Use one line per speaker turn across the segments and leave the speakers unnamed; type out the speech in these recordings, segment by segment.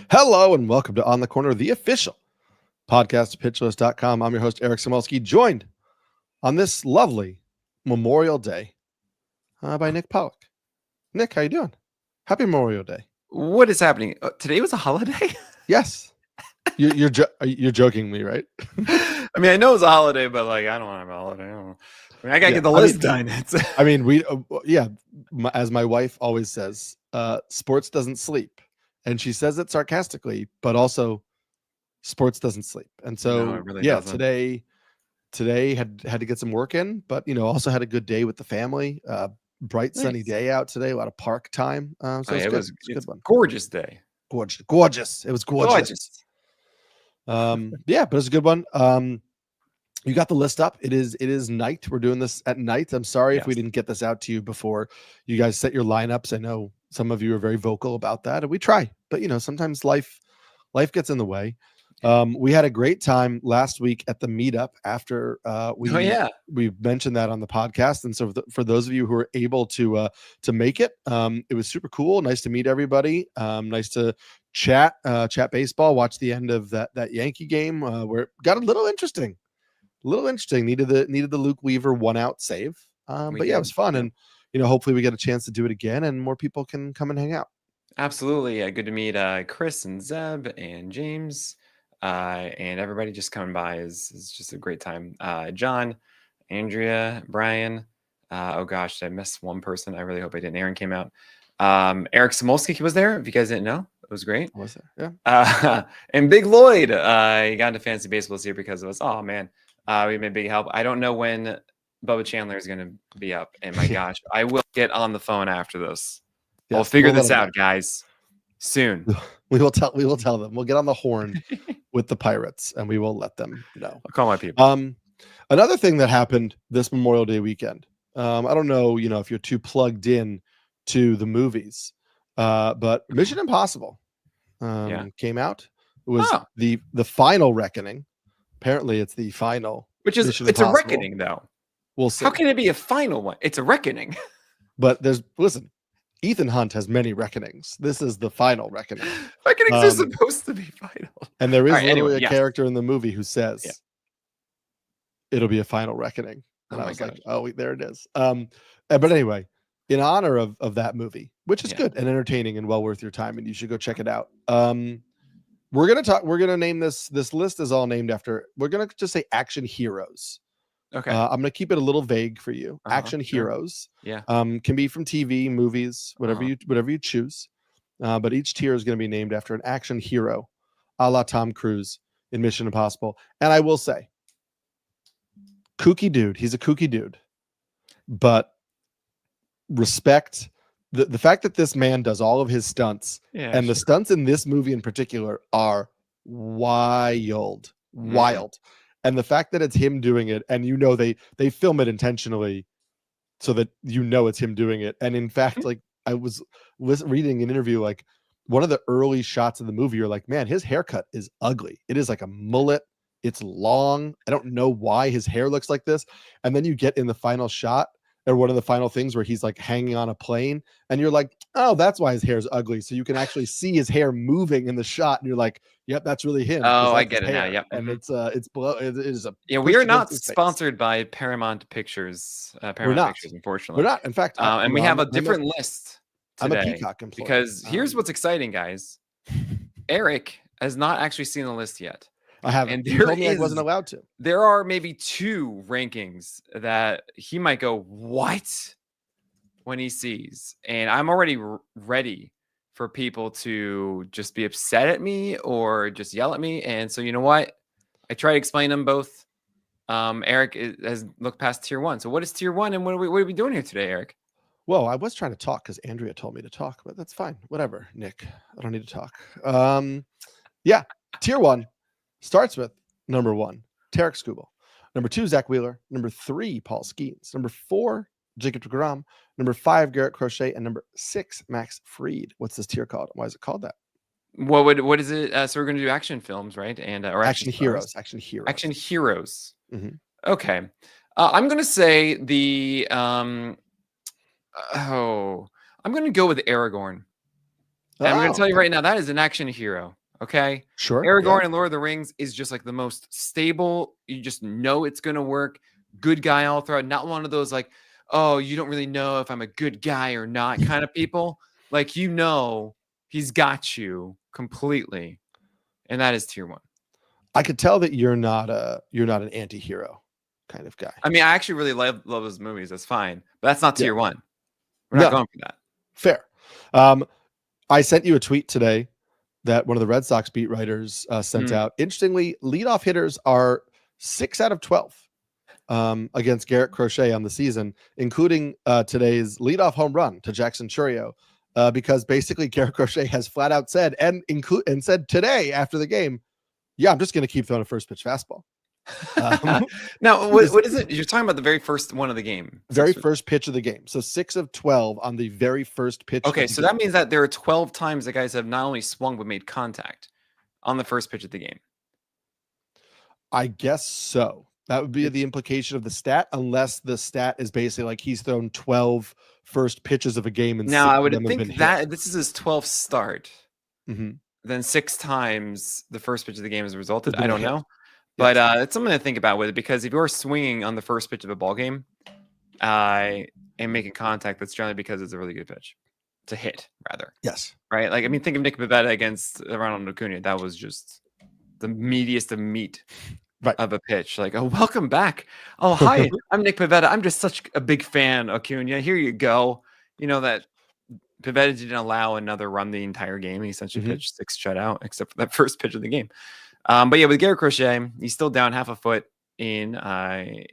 Hello and welcome to On the Corner, the official podcast of pitchlist.com. I'm your host, Eric Samulski, joined on this lovely Memorial Day by Nick Pollack. Nick, how you doing? Happy Memorial Day.
What is happening? Today was a holiday?
Yes. You're joking me, right?
I mean, I know it's a holiday, but like, I don't have a holiday. I gotta get the list done.
I mean, as my wife always says, sports doesn't sleep. And she says it sarcastically, but also sports doesn't sleep. And so,
No, it really doesn't.
today had to get some work in, but also had a good day with the family. Bright sunny day out today, a lot of park time. So it was a good one.
Gorgeous day.
Gorgeous. It was gorgeous. Yeah, but it's a good one. You got the list up. It is night. We're doing this at night. I'm sorry if we didn't get this out to you before you guys set your lineups. I know some of you are very vocal about that, and we try, but sometimes life gets in the way. We had a great time last week at the meetup after we mentioned that on the podcast. And so for those of you who are able to make it, it was super cool. Nice to meet everybody. Nice to chat baseball, watch the end of that Yankee game where it got a little interesting. Needed the Luke Weaver 1-out save. But yeah, it was fun. And hopefully we get a chance to do it again and more people can come and hang out.
Absolutely. Good to meet Chris and Zeb and James and everybody just coming by is just a great time. John, Andrea, Brian. Oh gosh, I missed one person. I really hope I didn't. Aaron came out. Eric Samulski was there. If you guys didn't know, it was great.
Was there? Yeah.
And Big Lloyd, he got into fantasy baseball this year because of us. Oh man, we made big help. I don't know when Bubba Chandler is going to be up. And my gosh, I will get on the phone after this. Yes, we'll figure this out, guys, soon.
We will tell them. We'll get on the horn with the Pirates and we will let them know.
I'll call my people.
Another thing that happened this Memorial Day weekend. I don't know, if you're too plugged in to the movies, but Mission Impossible came out. It was the final reckoning. Apparently it's the final.
Which is it's a reckoning though.
We'll see.
How can it be a final one? It's a reckoning.
But listen, Ethan Hunt has many reckonings. This is the final reckoning.
Reckonings are supposed to be final.
And there is literally a character in the movie who says it'll be a final reckoning. And I was like, oh, there it is. But anyway, in honor of that movie, which is good and entertaining and well worth your time, and you should go check it out. We're gonna name this list is all named after, we're gonna just say action heroes.
Okay.
I'm gonna keep it a little vague for you. Action heroes.
Yeah.
Can be from TV, movies, whatever you choose. But each tier is gonna be named after an action hero, a la Tom Cruise in Mission Impossible. And I will say, kooky dude. He's a kooky dude, but respect the fact that this man does all of his stunts, and the stunts in this movie in particular are wild. And the fact that it's him doing it, and they film it intentionally so that it's him doing it. And in fact, like I was reading an interview, like one of the early shots of the movie, you're like, man, his haircut is ugly. It is like a mullet. It's long. I don't know why his hair looks like this. And then you get in the final shot, or one of the final things where he's like hanging on a plane, and you're like, oh, that's why his hair is ugly. So you can actually see his hair moving in the shot, and you're like, yep, that's really him.
Oh, I get it now. Yep.
And it is a
we are not sponsored by Paramount Pictures. Pictures, unfortunately.
We're not. In fact,
and we have a different list today.
I'm a Peacock employee.
Because here's what's exciting, guys. Eric has not actually seen the list yet.
I haven't. And you told me I wasn't allowed to.
There are maybe 2 rankings that he might go, what? When he sees. And I'm already ready for people to just be upset at me or just yell at me. And so, you know what? I try to explain them both. Eric has looked past tier 1. So what is tier 1 and what are we doing here today, Eric?
Well, I was trying to talk because Andrea told me to talk, but that's fine. Whatever, Nick. I don't need to talk. Yeah, tier 1. Starts with number 1, Tarek Skubal. Number 2, Zach Wheeler. Number 3, Paul Skeens. Number 4, Jacob DeGrom. Number 5, Garrett Crochet. And number 6, Max Fried. What's this tier called? Why is it called that?
What is it? So we're going to do action films, right? And or
action heroes.
Action heroes.
Mm-hmm.
Okay. I'm going to say I'm going to go with Aragorn. And I'm going to tell you right now, that is an action hero. Okay.
Sure.
Aragorn in Lord of the Rings is just like the most stable. You just know it's going to work. Good guy all throughout. Not one of those like, oh, you don't really know if I'm a good guy or not kind of people. Like, you know, he's got you completely. And that is tier 1.
I could tell that you're not an anti-hero kind of guy.
I mean, I actually really love his movies. That's fine. But that's not tier 1. We're not going for that.
Fair. I sent you a tweet today that one of the Red Sox beat writers sent out. Interestingly, leadoff hitters are 6 out of 12 against Garrett Crochet on the season, including today's leadoff home run to Jackson Chourio, because basically Garrett Crochet has flat out said and said today after the game, yeah, I'm just going to keep throwing a first pitch fastball.
Now, what is it? You're talking about the very first one of the game.
Very first pitch of the game. So 6 of 12 on the very first pitch.
Okay, so that means that there are 12 times the guys have not only swung but made contact on the first pitch of the game.
I guess so. That would be the implication of the stat, unless the stat is basically like he's thrown 12 first pitches of a game. And
now I would think that this is his 12th start.
Mm-hmm.
Then 6 times the first pitch of the game has resulted. I don't know. But it's something to think about with it, because if you're swinging on the first pitch of a ball game and making contact, that's generally because it's a really good pitch to hit, rather.
Yes.
Right? Like, I mean, think of Nick Pivetta against Ronald Acuna. That was just the meatiest of meat of a pitch. Like, oh, welcome back. Oh, hi, I'm Nick Pivetta. I'm just such a big fan, Acuna. Here you go. You know that Pivetta didn't allow another run the entire game. He essentially pitched 6 shutout, except for that first pitch of the game. But yeah, with Garrett Crochet, he's still down half a foot in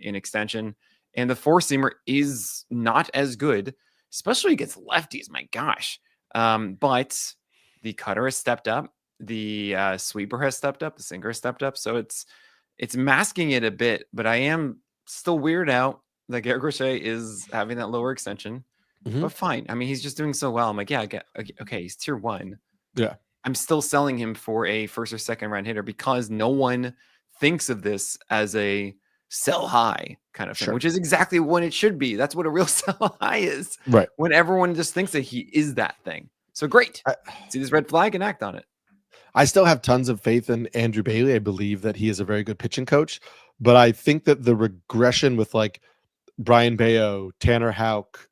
extension, and the 4-seamer is not as good, especially against lefties. My gosh! But the cutter has stepped up, the sweeper has stepped up, the sinker has stepped up, so it's masking it a bit. But I am still weirded out that Garrett Crochet is having that lower extension. But fine. I mean, he's just doing so well. I'm like, yeah, okay, he's tier 1.
Yeah.
I'm still selling him for a first or second round hitter, because no one thinks of this as a sell high kind of thing, which is exactly what it should be. That's what a real sell high is.
Right.
When everyone just thinks that he is that thing. So great. See this red flag and act on it.
I still have tons of faith in Andrew Bailey. I believe that he is a very good pitching coach, but I think that the regression with like Brian Bayo, Tanner Houck,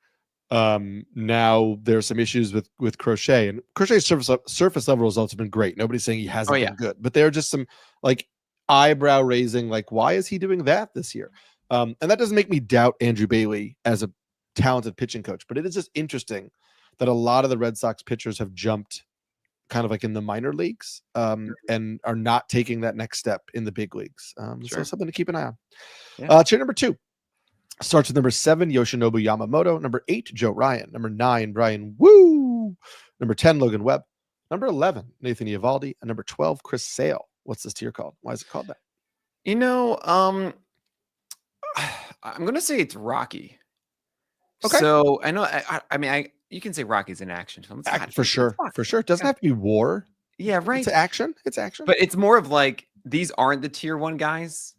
now there's some issues with Crochet, and Crochet's surface level results have been great. Nobody's saying he hasn't been good, but there are just some like eyebrow raising, like, why is he doing that this year? And that doesn't make me doubt Andrew Bailey as a talented pitching coach, but it is just interesting that a lot of the Red Sox pitchers have jumped kind of like in the minor leagues and are not taking that next step in the big leagues. So something to keep an eye on. Tier number 2 starts with number 7, Yoshinobu Yamamoto. Number 8, Joe Ryan. Number 9, Brian Woo. Number 10, Logan Webb. Number 11, Nathan Eovaldi. And number 12, Chris Sale. What's this tier called? Why is it called that?
You know, I'm going to say it's Rocky. Okay. So I know, I mean, you can say Rocky's an action film.
For sure. For sure. It doesn't have to be war.
Yeah, right.
It's action. It's action.
But it's more of like, these aren't the tier 1 guys,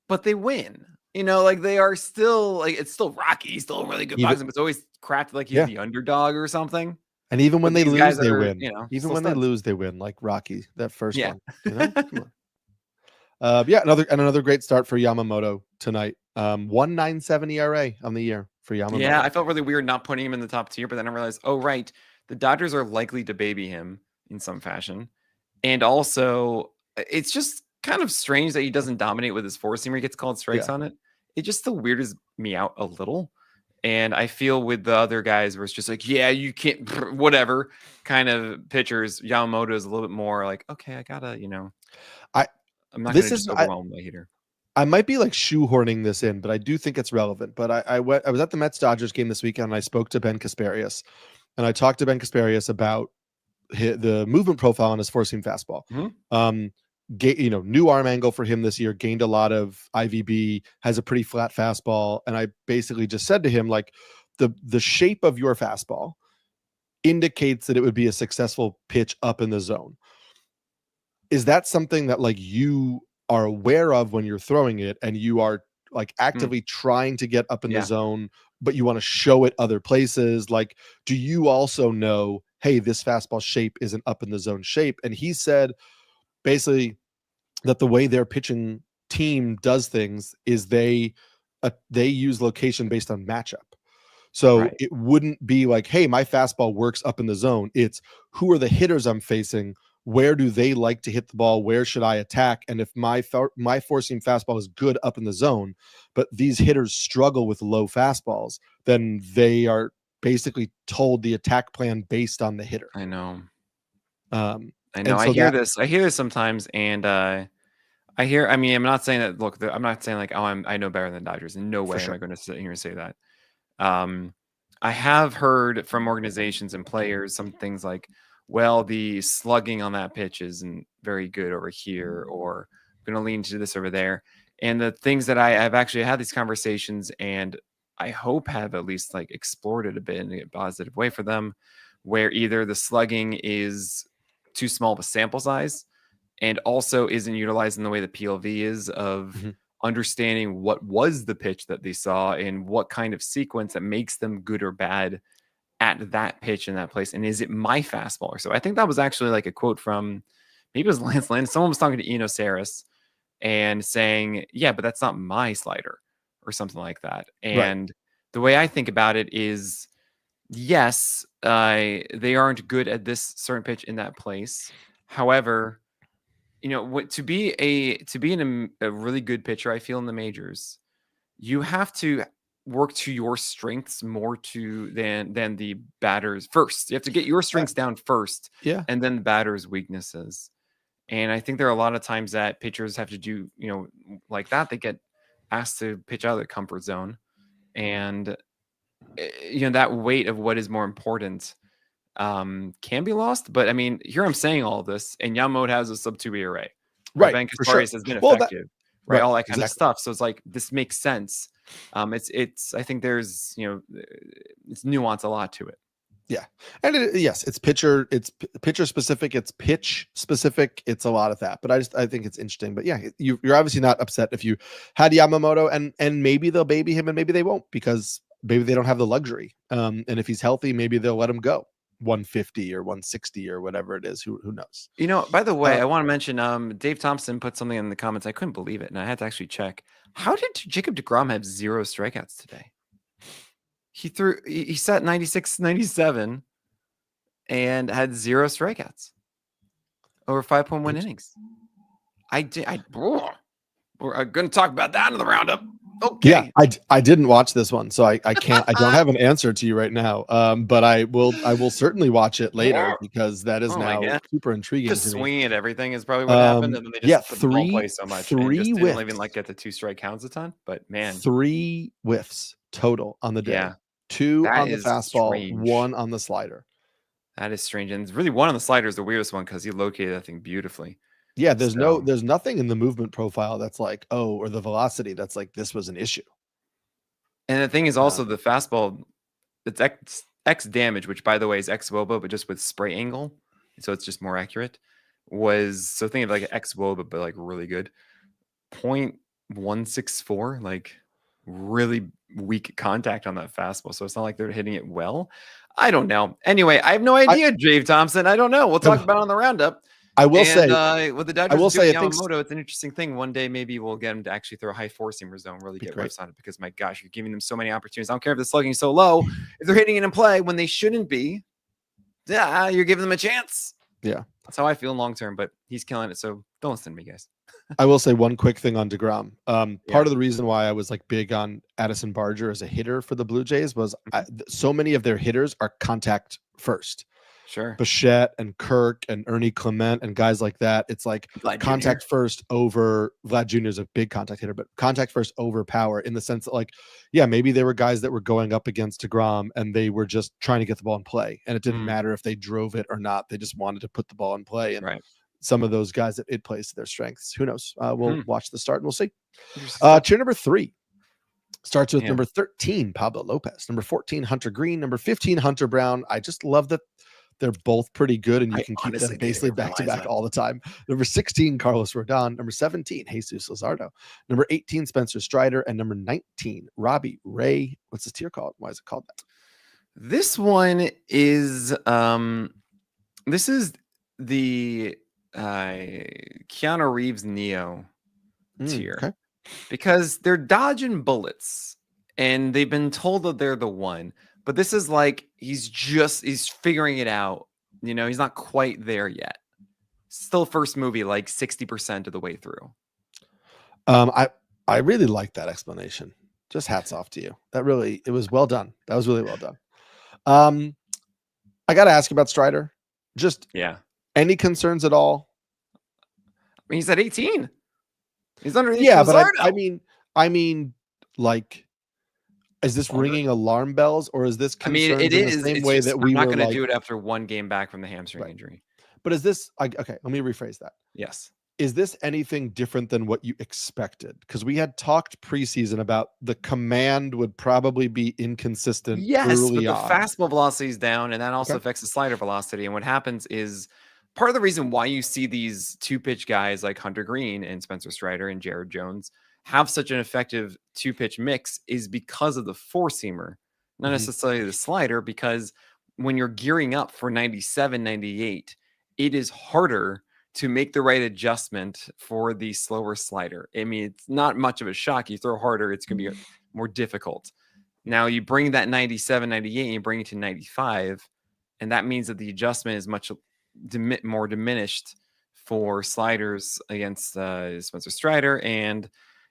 but they win. You know, like they are still like, it's still Rocky. He's still a really good boxer, but it's always crafted like he's the underdog or something.
And even when they lose, they win.
You know,
even when they lose, they win. Like Rocky, that first one. You know? Come on. Another great start for Yamamoto tonight. 1.97 ERA on the year for Yamamoto.
Yeah, I felt really weird not putting him in the top tier, but then I realized, oh right, the Dodgers are likely to baby him in some fashion, and also it's just kind of strange that he doesn't dominate with his 4-seamer. He gets called strikes on it. It just still weirds me out a little. And I feel with the other guys where it's just like, yeah, you can't, whatever kind of pitchers, Yamamoto is a little bit more like, okay, I gotta, you know, I'm not going to just overwhelm my hitter.
I might be like shoehorning this in, but I do think it's relevant. But I was at the Mets-Dodgers game this weekend, and I spoke to Ben Kasparius. And I talked to Ben Kasparius about the movement profile on his 4-seam fastball. New arm angle for him this year, gained a lot of IVB, has a pretty flat fastball. And I basically just said to him, like, the shape of your fastball indicates that it would be a successful pitch up in the zone. Is that something that like you are aware of when you're throwing it, and you are like actively trying to get up in the zone, but you want to show it other places? Like, do you also know, hey, this fastball shape isn't up in the zone shape. And he said basically that the way their pitching team does things is they use location based on matchup. So it wouldn't be like, hey, my fastball works up in the zone. It's who are the hitters I'm facing? Where do they like to hit the ball? Where should I attack? And if my four-seam fastball is good up in the zone, but these hitters struggle with low fastballs, then they are basically told the attack plan based on the hitter.
I know.
I
know. So I hear this sometimes, and I mean, I'm not saying that. Look, I'm not saying like, oh, I know better than the Dodgers. In no way am I going to sit here and say that. I have heard from organizations and players some things like, well, the slugging on that pitch isn't very good over here, or I'm going to lean to this over there. And the things that I've actually had these conversations, and I hope have at least like explored it a bit in a positive way for them, where either the slugging is too small of a sample size and also isn't utilized in the way the PLV is of understanding what was the pitch that they saw and what kind of sequence that makes them good or bad at that pitch in that place. And is it my fastball or so? I think that was actually like a quote from, maybe it was Lance Lynn. Someone was talking to Eno Saris and saying, yeah, but that's not my slider or something like that. And the way I think about it is, yes, they aren't good at this certain pitch in that place. However, you know, to be a really good pitcher, I feel in the majors, you have to work to your strengths more than the batters first. You have to get your strengths down first, and then the batter's weaknesses. And I think there are a lot of times that pitchers have to do, you know, like that. They get asked to pitch out of their comfort zone, and you know, that weight of what is more important can be lost. But I mean, here I'm saying all this, and Yamamoto has a sub-2 ERA.
Right.
Ben Casparius has been effective. Right. All that kind of stuff. So it's like, this makes sense. It's I think there's, you know, it's nuance a lot to it.
Yeah. And yes, it's pitcher specific, it's pitch specific, it's a lot of that. But I think it's interesting. But yeah, you're obviously not upset if you had Yamamoto, and maybe they'll baby him and maybe they won't, because maybe they don't have the luxury. And if he's healthy, maybe they'll let him go 150 or 160 or whatever it is. Who knows?
You know, by the way, I want to mention Dave Thompson put something in the comments. I couldn't believe it, and I had to actually check. How did Jacob DeGrom have 0 strikeouts today? He sat 96, 97 and had 0 strikeouts over 5.1 innings. We're going to talk about that in the roundup. Okay.
Yeah, I didn't watch this one, so I can't. I don't have an answer to you right now. But I will certainly watch it later, because that is now super intriguing.
Just swinging at everything is probably what happened, and then they just put the ball play so much. Three whiffs. Didn't even like get the 2 strike counts a ton. But man, 3
whiffs total on the day.
Yeah,
2 on the fastball, 1 on the slider.
That is strange, and really 1 on the slider is the weirdest one, because he located that thing beautifully.
Yeah, there's nothing in the movement profile that's like, oh, or the velocity that's like, this was an issue.
And the thing is also the fastball, it's X damage, which by the way is X Woba, but just with spray angle, so it's just more accurate. So think of like an X Woba, but like really good. 0.164, like really weak contact on that fastball. So it's not like they're hitting it well. I don't know. Anyway, I have no idea, Dave Thompson. I don't know. We'll talk about it on the roundup.
I will say,
with the Dodgers doing Yamamoto, it's an interesting thing. One day, maybe we'll get him to actually throw a high 4-seamer zone, really get riffs on it, because my gosh, you're giving them so many opportunities. I don't care if the slugging is so low. If they're hitting it in play when they shouldn't be, you're giving them a chance.
Yeah.
That's how I feel long term, but he's killing it. So don't listen to me, guys.
I will say one quick thing on DeGrom. Part of the reason why I was like big on Addison Barger as a hitter for the Blue Jays was so many of their hitters are contact first.
Sure.
Bichette and Kirk and Ernie Clement and guys like that. It's like contact first over Vlad Jr. is a big contact hitter, but contact first over power, in the sense that, like, yeah, maybe there were guys that were going up against DeGrom and they were just trying to get the ball in play. And it didn't matter if they drove it or not. They just wanted to put the ball in play. And some of those guys, it plays to their strengths. Who knows? We'll watch the start and we'll see. Tier number 3 starts with number 13, Pablo Lopez. Number 14, Hunter Green. Number 15, Hunter Brown. I just love that they're both pretty good, and you can keep them basically back-to-back all the time. Number 16, Carlos Rodon. Number 17, Jesus Luzardo. Number 18, Spencer Strider. And number 19, Robbie Ray. What's this tier called? Why is it called that?
This one is this is the Keanu Reeves Neo tier.
Okay.
Because they're dodging bullets and they've been told that they're the one. But this is like he's figuring it out. You know, he's not quite there yet. Still first movie, like 60% of the way through.
I really like that explanation. Just hats off to you. It was well done. That was really well done. I got to ask about Strider. Just any concerns at all?
I mean, he's at 18. He's underneath.
Yeah, but I mean, like, is this ringing alarm bells, or is this?
I mean, it is the same way that we're not going to do it after one game back from the hamstring injury.
But is this okay? Let me rephrase that.
Yes.
Is this anything different than what you expected? Because we had talked preseason about the command would probably be inconsistent.
Yes, but the fastball velocity is down, and that also affects the slider velocity. And what happens is part of the reason why you see these 2-pitch guys like Hunter Green and Spencer Strider and Jared Jones have such an effective 2-pitch mix is because of the 4-seamer, not necessarily the slider, because when you're gearing up for 97, 98, it is harder to make the right adjustment for the slower slider. I mean, it's not much of a shock. You throw harder, it's going to be more difficult. Now you bring that 97, 98, and you bring it to 95, and that means that the adjustment is much more diminished for sliders against Spencer Strider, and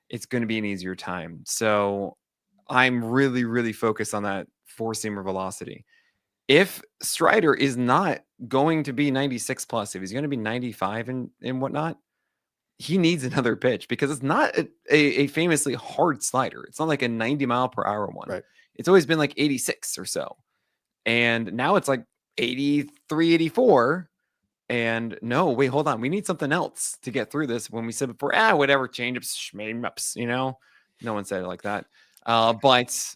it's going to be an easier time. So I'm really, really focused on that 4-seamer velocity. If Strider is not going to be 96 plus, if he's going to be 95 and whatnot, he needs another pitch because it's not a famously hard slider. It's not like a 90-mile-per-hour one.
Right.
It's always been like 86 or so. And now it's like 83, 84. And no, wait, hold on. We need something else to get through this. When we said before, whatever, change-ups, shmame-ups, you know? No one said it like that. But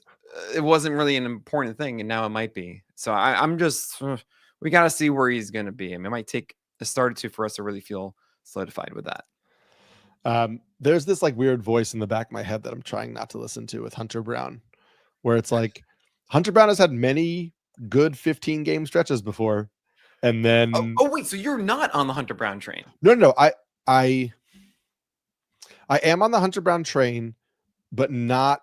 it wasn't really an important thing, and now it might be. So I'm just, we got to see where he's going to be. I mean, it might take a start or two for us to really feel solidified with that.
There's this like weird voice in the back of my head that I'm trying not to listen to with Hunter Brown, where it's like Hunter Brown has had many good 15-game stretches before. And then
oh wait, so you're not on the Hunter Brown train?
No. I am on the Hunter Brown train, but not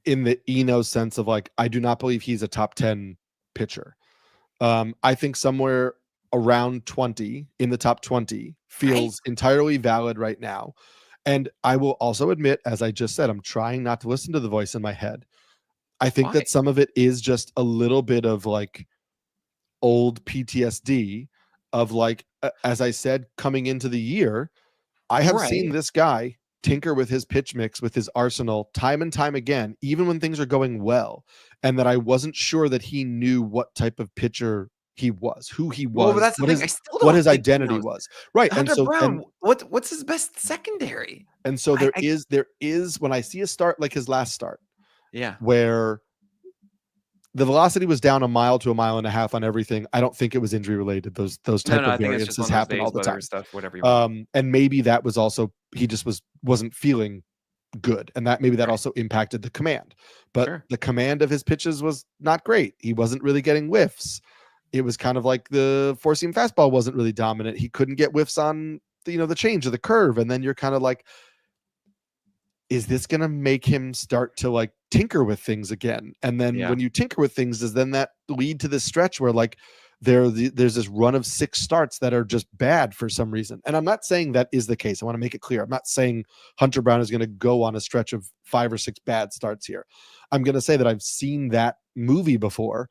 in the Eno sense of like, I do not believe he's a top 10 pitcher. I think somewhere around 20 in the top 20 feels entirely valid right now. And I will also admit, as I just said, I'm trying not to listen to the voice in my head. I think that some of it is just a little bit of like old PTSD of like, as I said, coming into the year, I have seen this guy tinker with his pitch mix, with his arsenal time and time again, even when things are going well. And that I wasn't sure that he knew what type of pitcher he was, who he was,
well, that's the thing.
What his identity was. Right.
Hunter Brown, what's his best secondary?
And so there is when I see a start like his last start, where the velocity was down 1 mile to 1.5 miles on everything. I don't think it was injury related. Those type of variances happen all the time.
Stuff, whatever you
want. And maybe that was also, he just wasn't feeling good. And that maybe that also impacted the command, but the command of his pitches was not great. He wasn't really getting whiffs. It was kind of like the 4-seam fastball wasn't really dominant. He couldn't get whiffs on the change of the curve. And then you're kind of like, is this going to make him start to like tinker with things again? And then when you tinker with things, does then that lead to this stretch where like there's this run of 6 starts that are just bad for some reason? And I'm not saying that is the case. I want to make it clear. I'm not saying Hunter Brown is going to go on a stretch of 5 or 6 bad starts here. I'm going to say that I've seen that movie before.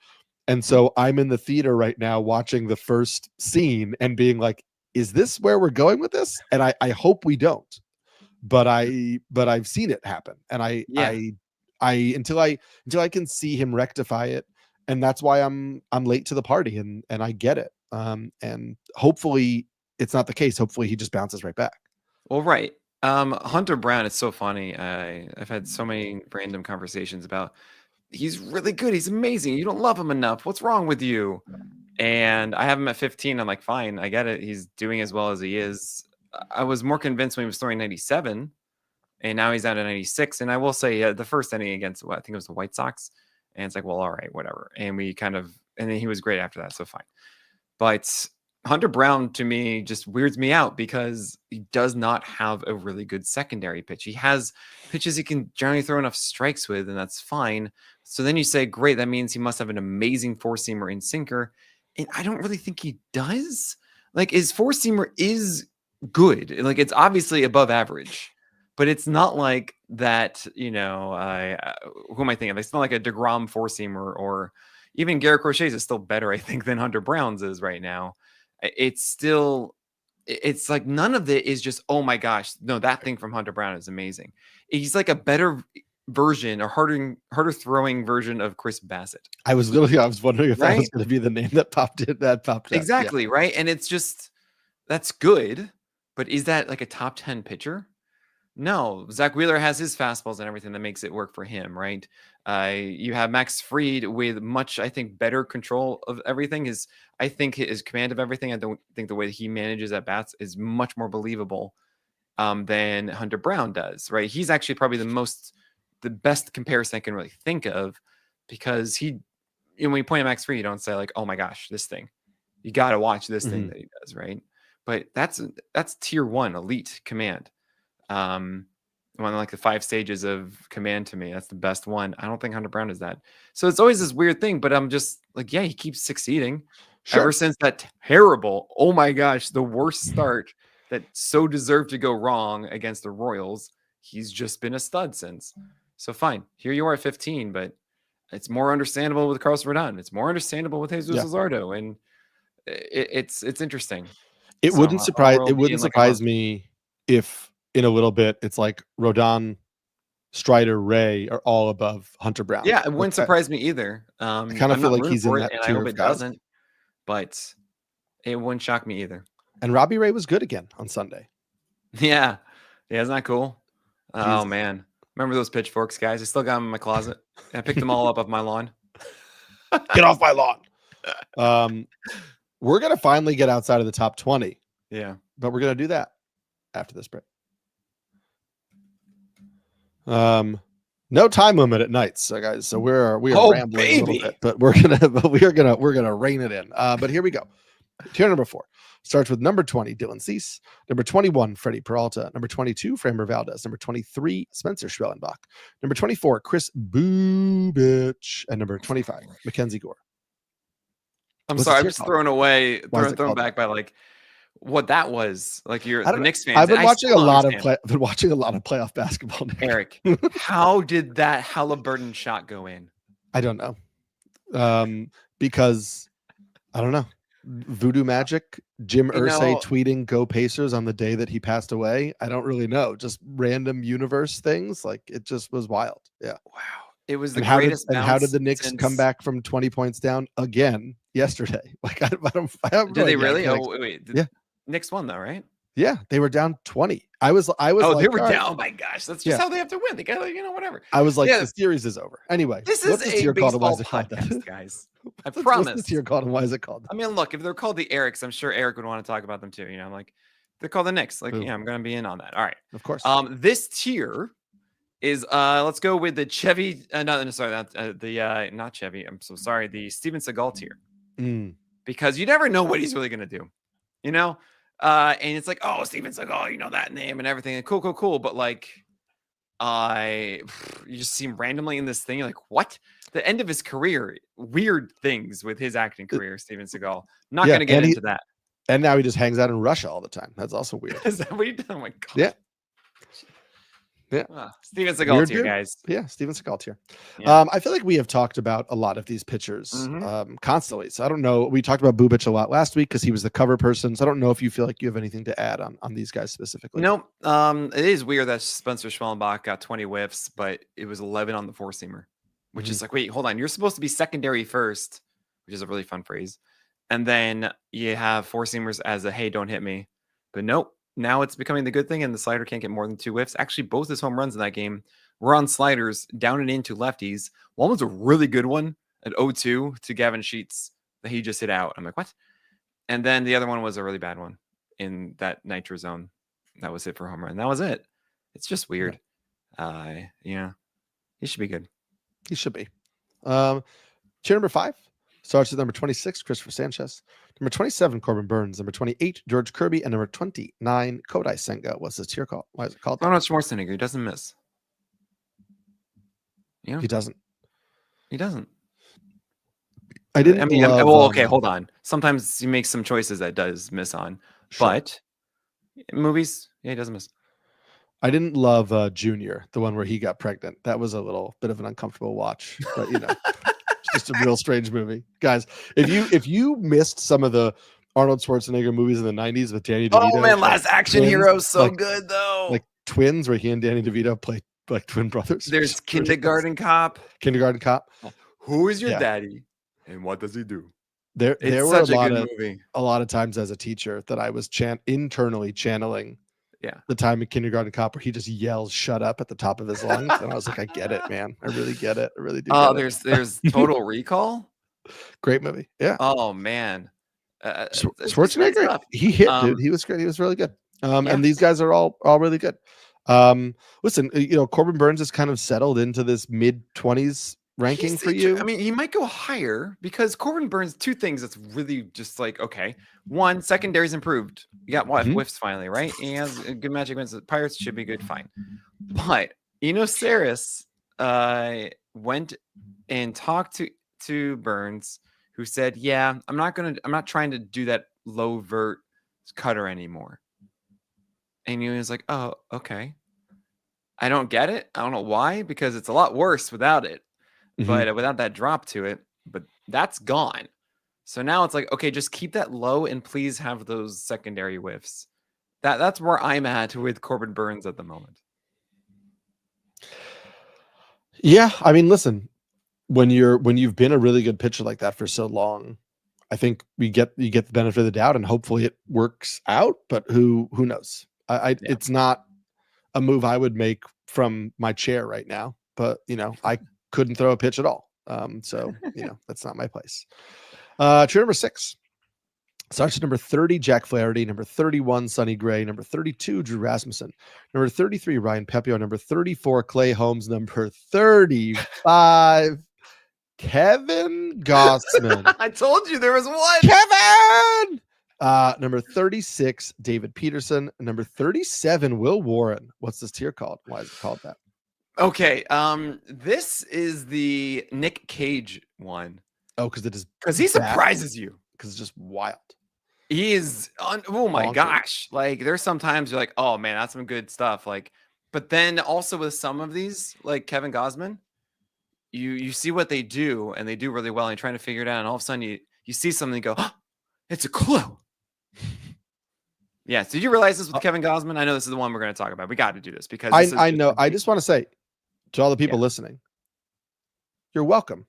And so I'm in the theater right now watching the first scene and being like, is this where we're going with this? And I hope we don't. But I've seen it happen, and I until I can see him rectify it, and that's why I'm late to the party, and I get it. And hopefully it's not the case. Hopefully he just bounces right back.
Well, right. Hunter Brown, it's so funny. I've had so many random conversations about he's really good. He's amazing. You don't love him enough. What's wrong with you? And I have him at 15. I'm like, fine, I get it. He's doing as well as he is. I was more convinced when he was throwing 97, and now he's down to 96. And I will say the first inning against, I think it was the White Sox, And it's like, well, all right, whatever. And then he was great after that. So fine. But Hunter Brown to me just weirds me out because he does not have a really good secondary pitch. He has pitches he can generally throw enough strikes with, and that's fine. So then you say, great, that means he must have an amazing four-seamer and sinker. And I don't really think he does. Like, his four-seamer is good. Like, it's obviously above average, but it's not like that, who am I thinking of? It's not like a DeGrom four-seamer, or even Garrett Crochet's is still better, I think, than Hunter Brown's is right now. It's like none of it is just, oh my gosh, no, that thing from Hunter Brown is amazing. He's like a better version, or harder throwing version of Chris Bassett.
I was wondering if that was going to be the name that popped up.
Exactly, yeah. Right? And it's just, that's good, but is that like a top 10 pitcher? No, Zach Wheeler has his fastballs and everything that makes it work for him, right? You have Max Fried with much, I think, better control of everything. I think his command of everything. I don't think the way that he manages at bats is much more believable than Hunter Brown does, right? He's actually probably the best comparison I can really think of, because when you point at Max Fried, you don't say like, oh my gosh, this thing. You got to watch this thing that he does, right? But that's tier 1 elite command. One of like the 5 stages of command to me, that's the best one. I don't think Hunter Brown is that. So it's always this weird thing, but I'm just like, yeah, he keeps succeeding ever since that terrible, oh my gosh, the worst start that so deserved to go wrong against the Royals. He's just been a stud since. So fine, here you are at 15, but it's more understandable with Carlos Rodon. It's more understandable with Jesus Luzardo, and it's interesting.
It wouldn't surprise me if in a little bit it's like Rodon, Strider, Ray are all above Hunter Brown.
Yeah, it wouldn't surprise me either.
I kind of feel like he's in that
and I hope it doesn't, but it wouldn't shock me either.
And Robbie Ray was good again on Sunday.
Yeah, isn't that cool? Oh man, remember those pitchforks, guys? I still got them in my closet. I picked them all up off my lawn.
Get off my lawn. We're gonna finally get outside of the top 20.
Yeah,
but we're gonna do that after this break. No time limit at nights, so guys. So we are rambling a little bit, but we're gonna rein it in. But here we go. Tier number 4 starts with number 20, Dylan Cease. Number 21, Freddie Peralta. Number 22, Framber Valdez. Number 23, Spencer Schwellenbach. Number 24, Chris Bubich. And number 25, Mackenzie Gore.
I'm sorry, I'm just thrown back by like what that was. Like you're the Knicks fans.
I've been watching a lot of playoff basketball. Nick.
Eric, how did that Halliburton shot go in?
I don't know. Because I don't know. Voodoo magic, Jim Irsay tweeting "Go Pacers" on the day that he passed away. I don't really know. Just random universe things. Like it just was wild. Yeah.
Wow. It was the greatest.
And how did the Knicks come back from 20 points down again yesterday? Like I don't.
Did they really? Oh wait. Yeah. Knicks won though, right?
Yeah, they were down 20. I was. Oh,
like, they were down. Oh my gosh, that's just how they have to win. They got whatever.
I was like, the series is over. Anyway,
this is a baseball podcast, guys. I promise.
What's this tier called, and why is it called?
I mean, look, if they're called the Erics, I'm sure Eric would want to talk about them too. I'm like, they're called the Knicks. Like, I'm going to be in on that. All right,
of course.
This tier is let's go with the Chevy. Not Chevy. I'm so sorry. The Steven Seagal tier, because you never know what he's really going to do. And it's like, oh, Steven Seagal, that name and everything. And cool. But like, you just see him randomly in this thing. You're like, what? The end of his career, weird things with his acting career, Steven Seagal. Not going to get into that.
And now he just hangs out in Russia all the time. That's also weird.
Is that what he does? Oh my God.
Yeah.
Steven Seagal tier, guys.
Yeah, Steven Seagal tier. Yeah. I feel like we have talked about a lot of these pitchers constantly. So I don't know. We talked about Bubich a lot last week because he was the cover person. So I don't know if you feel like you have anything to add on these guys specifically.
Nope. It is weird that Spencer Schwellenbach got 20 whiffs, but it was 11 on the four-seamer, which is like, wait, hold on. You're supposed to be secondary first, which is a really fun phrase. And then you have four-seamers as a, hey, don't hit me. But nope. Now it's becoming the good thing, and the slider can't get more than 2 whiffs. Actually, both his home runs in that game were on sliders, down and into lefties. One was a really good one at 0-2 to Gavin Sheets that he just hit out. I'm like, what? And then the other one was a really bad one in that nitro zone. That was it for home run. That was it. It's just weird. Yeah. He should be good.
He should be. Chair number 5 starts with number 26, Christopher Sanchez. Number 27, Corbin Burns. Number 28, George Kirby. And number 29, Kodai Senga. What's this tier called? Why is it called?
Arnold Schwarzenegger. He doesn't miss.
Yeah, he doesn't.
He doesn't.
I didn't.
I mean, well, okay, hold on. Sometimes he makes some choices that does miss on, but movies, yeah, he doesn't miss.
I didn't love Junior, the one where he got pregnant. That was a little bit of an uncomfortable watch, but it's just a real strange movie, guys. If you missed some of the Arnold Schwarzenegger movies in the '90s with Danny DeVito,
oh man, Last Action Hero is so good though.
Like Twins, where he and Danny DeVito play like twin brothers.
There's Kindergarten Cop.
Kindergarten Cop.
Who is your daddy, and what does he do?
There were a lot of times as a teacher that I was internally channeling the time in Kindergarten Cop where he just yells "shut up" at the top of his lungs, and I was like, I get it, man. I really get it. I really do.
There's Total Recall.
Great movie. Yeah.
Oh man,
Schwarzenegger, he hit, dude. He was great. He was really good. And these guys are all really good. Listen, Corbin Burns has kind of settled into this mid-20s ranking for you.
I mean, he might go higher because Corbin Burns, two things that's really just like, okay. One, secondary's improved. You got whiffs finally, right? And he has a good match against the Pirates, should be good, fine. But Saris went and talked to Burns, who said, yeah, I'm not trying to do that low vert cutter anymore. And he was like, oh, okay. I don't get it. I don't know why, because it's a lot worse without it. But without that drop to it, but that's gone. So now it's like, okay, just keep that low and please have those secondary whiffs. That's where I'm at with Corbin Burns at the moment.
Yeah, I mean, listen, when you've been a really good pitcher like that for so long, I think you get the benefit of the doubt, and hopefully it works out. But who knows? It's not a move I would make from my chair right now. But I couldn't throw a pitch at all. So that's not my place. True number 6 starts at number 30, Jack Flaherty. Number 31, Sonny Gray. Number 32, Drew Rasmussen. Number 33, Ryan Pepio. Number 34, Clay Holmes. Number 35, Kevin Gausman.
I told you there was one.
Kevin. Number 36, David Peterson. Number 37, Will Warren. What's this tier called? Why is it called that?
Okay, this is the Nick Cage one.
Oh, because
he surprises you.
Because it's just wild.
He is oh my gosh. Like there's sometimes you're like, oh man, that's some good stuff. Like, but then also with some of these, like Kevin Gausman, you see what they do and they do really well and you're trying to figure it out, and all of a sudden you see something and go, oh, it's a clue. Yeah. So did you realize this with Kevin Gausman? I know this is the one we're going to talk about. We got to do this because
I know. I just want to say to all the people listening, you're welcome.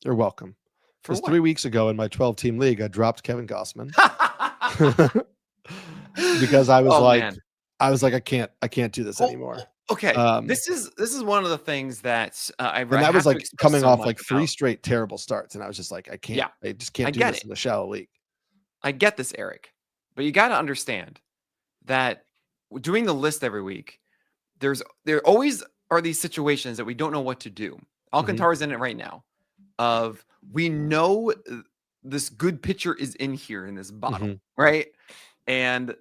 You're welcome. Because 3 weeks ago in my 12-team league, I dropped Kevin Gausman because I was like, I can't do this anymore.
Okay, this is one of the things that
and that was like coming off like 3 straight terrible starts, and I was just like, I can't. I just can't do this in the shallow league.
I get this, Eric, but you got to understand that doing the list every week, there always are these situations that we don't know what to do. Alcantara's in it right now. We know this good pitcher is in here in this bottle, right? And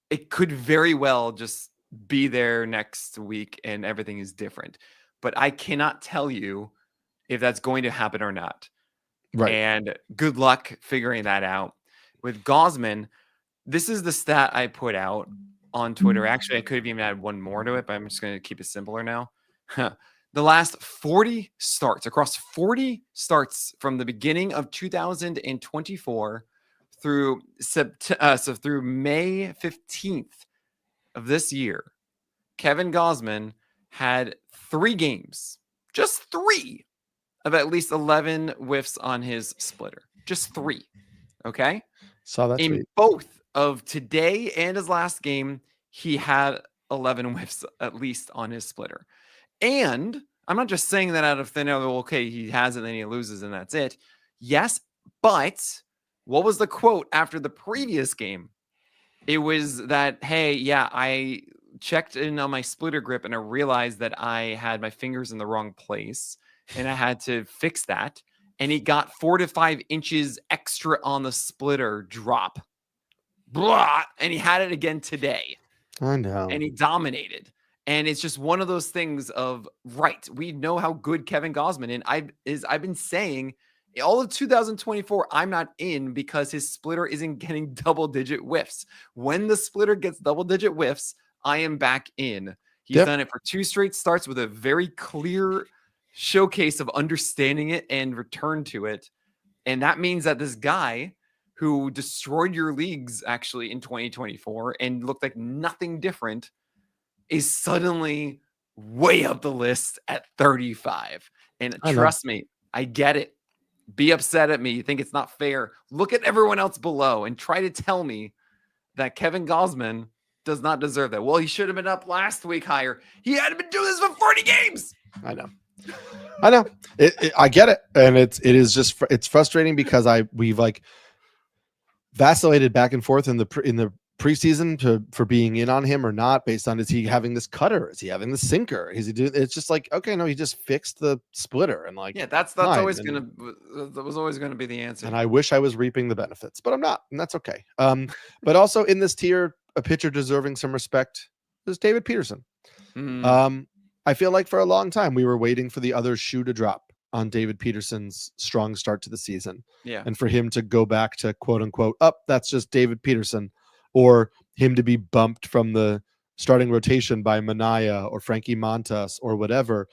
it could very well just be there next week and everything is different. But I cannot tell you if that's going to happen or not.
Right.
And good luck figuring that out. With Gausman, this is the stat I put out on Twitter. Actually, I could have even added one more to it, but I'm just going to keep it simpler now. The last 40 starts, across 40 starts from the beginning of 2024 through through May 15th of this year, Kevin Gausman had 3 games, just 3, of at least 11 whiffs on his splitter. Just 3. Okay?
Saw that
in
tweet.
Both of today and his last game, he had 11 whiffs at least on his splitter. And I'm not just saying that out of thin air. Okay, he has it, and then he loses, and that's it. Yes, but what was the quote after the previous game? It was that, hey, yeah, I checked in on my splitter grip, and I realized that I had my fingers in the wrong place. and I had to fix that. And he got 4 to 5 inches extra on the splitter drop. Blah, and he had it again today.
I know.
And he dominated. And it's just one of those things of, right, we know how good Kevin Gausman and I've been saying all of 2024, I'm not in because his splitter isn't getting double-digit whiffs. When the splitter gets double-digit whiffs, I am back in. He's done it for 2 straight starts with a very clear showcase of understanding it and return to it. And that means that this guy who destroyed your leagues actually in 2024 and looked like nothing different is suddenly way up the list at 35. And trust me, I get it. Be upset at me. You think it's not fair. Look at everyone else below and try to tell me that Kevin Gausman does not deserve that. Well, he should have been up last week higher. He had been doing this for 40 games.
I know. I get it. And it's frustrating because we've like vacillated back and forth in the preseason for being in on him or not, based on, is he having this cutter? Is he having the sinker? Is he doing? It's just like, okay, no, he just fixed the splitter, and like,
yeah, that was always gonna be the answer.
And I wish I was reaping the benefits, but I'm not, and that's okay. But also in this tier, a pitcher deserving some respect is David Peterson. I feel like for a long time we were waiting for the other shoe to drop on David Peterson's strong start to the season.
Yeah.
And for him to go back to quote unquote, that's just David Peterson, or him to be bumped from the starting rotation by Manaea or Frankie Montas or whatever.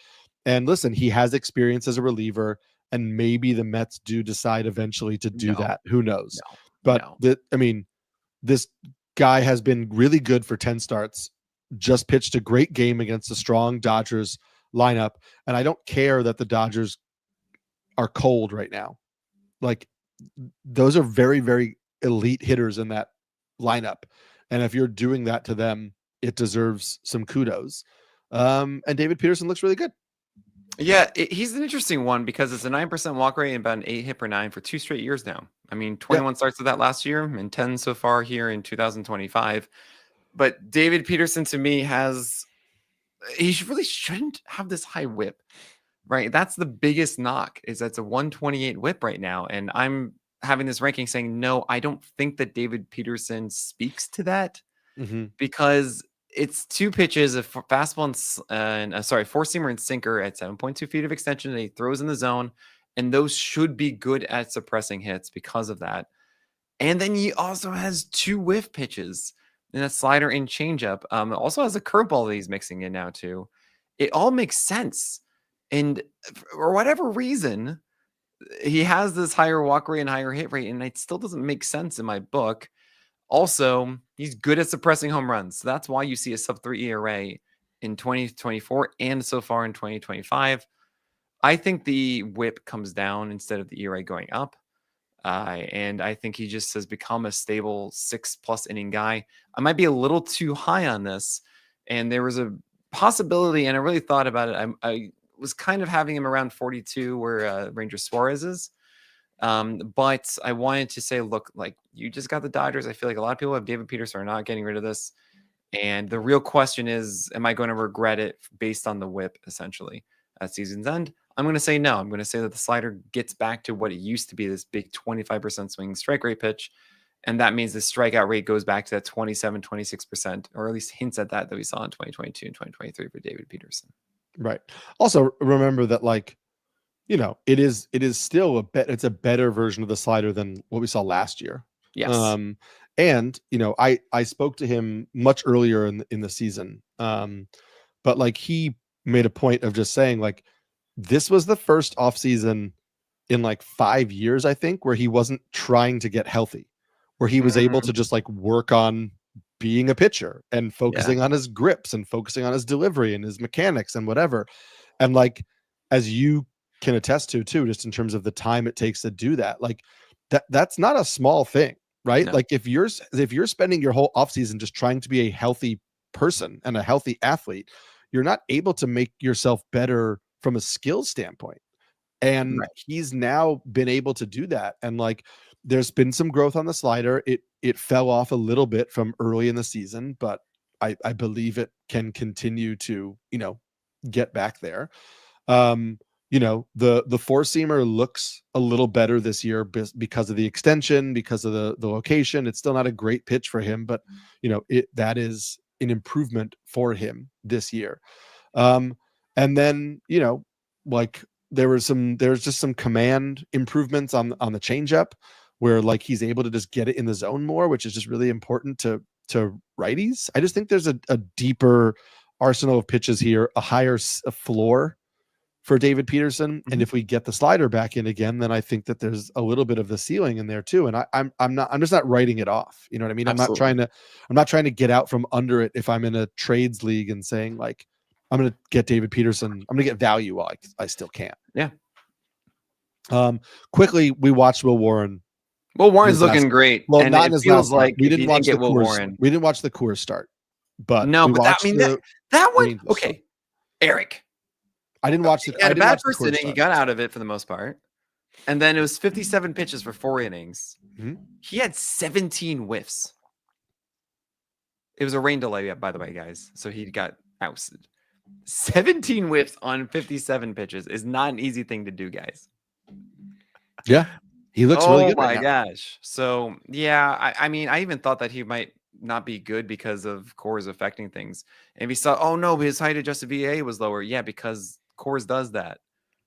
And listen, he has experience as a reliever, and maybe the Mets do decide eventually to do that. Who knows? This guy has been really good for 10 starts, just pitched a great game against a strong Dodgers lineup. And I don't care that the Dodgers are cold right now. Like, those are very, very elite hitters in that lineup. And if you're doing that to them, it deserves some kudos. And David Peterson looks really good.
Yeah, he's an interesting one because it's a 9% walk rate and about an 8 hit per 9 for 2 straight years now. I mean, 21 starts with that last year and 10 so far here in 2025. But David Peterson, to me, he really shouldn't have this high whip, right? That's the biggest knock, is that's a 128 whip right now. And I'm having this ranking saying, no, I don't think that David Peterson speaks to that, because it's 2 pitches, a fastball and four-seamer and sinker at 7.2 feet of extension that he throws in the zone. And those should be good at suppressing hits because of that. And then he also has 2 whiff pitches, and a slider and changeup. Also has a curveball that he's mixing in now too. It all makes sense. And for whatever reason, he has this higher walk rate and higher hit rate, and it still doesn't make sense in my book. Also, he's good at suppressing home runs. So that's why you see a sub-3 ERA in 2024 and so far in 2025. I think the whip comes down instead of the ERA going up. And I think he just has become a stable 6+ inning guy. I might be a little too high on this, and there was a possibility, and I really thought about it. I was kind of having him around 42 where Ranger Suarez is. But I wanted to say, look, like, you just got the Dodgers. I feel like a lot of people have David Peterson are not getting rid of this. And the real question is, am I going to regret it based on the whip, essentially, at season's end? I'm going to say no. I'm going to say that the slider gets back to what it used to be, this big 25% swing strike rate pitch. And that means the strikeout rate goes back to that 27, 26%, or at least hints at that we saw in 2022 and 2023 for David Peterson.
Right. Also, remember that, like, it is still it's a better version of the slider than what we saw last year.
Yes.
And I spoke to him much earlier in the season. But like, he made a point of just saying, like, this was the first offseason in like 5 years, I think, where he wasn't trying to get healthy, where he was able to just like work on being a pitcher and focusing on his grips and focusing on his delivery and his mechanics and whatever. And like, as you can attest to too, just in terms of the time it takes to do that, like that's not a small thing, right? No. Like, if you're spending your whole offseason just trying to be a healthy person and a healthy athlete, you're not able to make yourself better from a skill standpoint. And he's now been able to do that. And like, there's been some growth on the slider. It fell off a little bit from early in the season, but I believe it can continue to, get back there. you know, the four seamer looks a little better this year because of the extension, because of the location. It's still not a great pitch for him, but you know, that is an improvement for him this year. And then, you know, like there's just some command improvements on the changeup where like he's able to just get it in the zone more, which is just really important to righties. I just think there's a deeper arsenal of pitches here, a higher floor for David Peterson. And if we get the slider back in again, then I think that there's a little bit of the ceiling in there too. And I'm just not writing it off. You know what I mean?
Absolutely.
I'm not trying to get out from under it if I'm in a trades league and saying like, I'm going to get David Peterson. I'm going to get value while I still can't.
Yeah.
Quickly, we watched Will Warren.
Will Warren's looking great.
Well,
and
not
it
in his
feels
last like
we didn't watch the
Will
Coors.
Warren. We didn't watch the Coors start. But
no, but that one. Okay, Eric.
I didn't watch the.
He had a bad first inning. He got out of it for the most part, and then it was 57 pitches for 4 innings. He had 17 whiffs. It was a rain delay, by the way, guys. So he got ousted. 17 whiffs on 57 pitches is not an easy thing to do, guys.
Yeah, he looks really good.
Oh my gosh! So yeah, I mean, I even thought that he might not be good because of Coors affecting things. And we saw, oh no, his height adjusted VA was lower. Yeah, because Coors does that.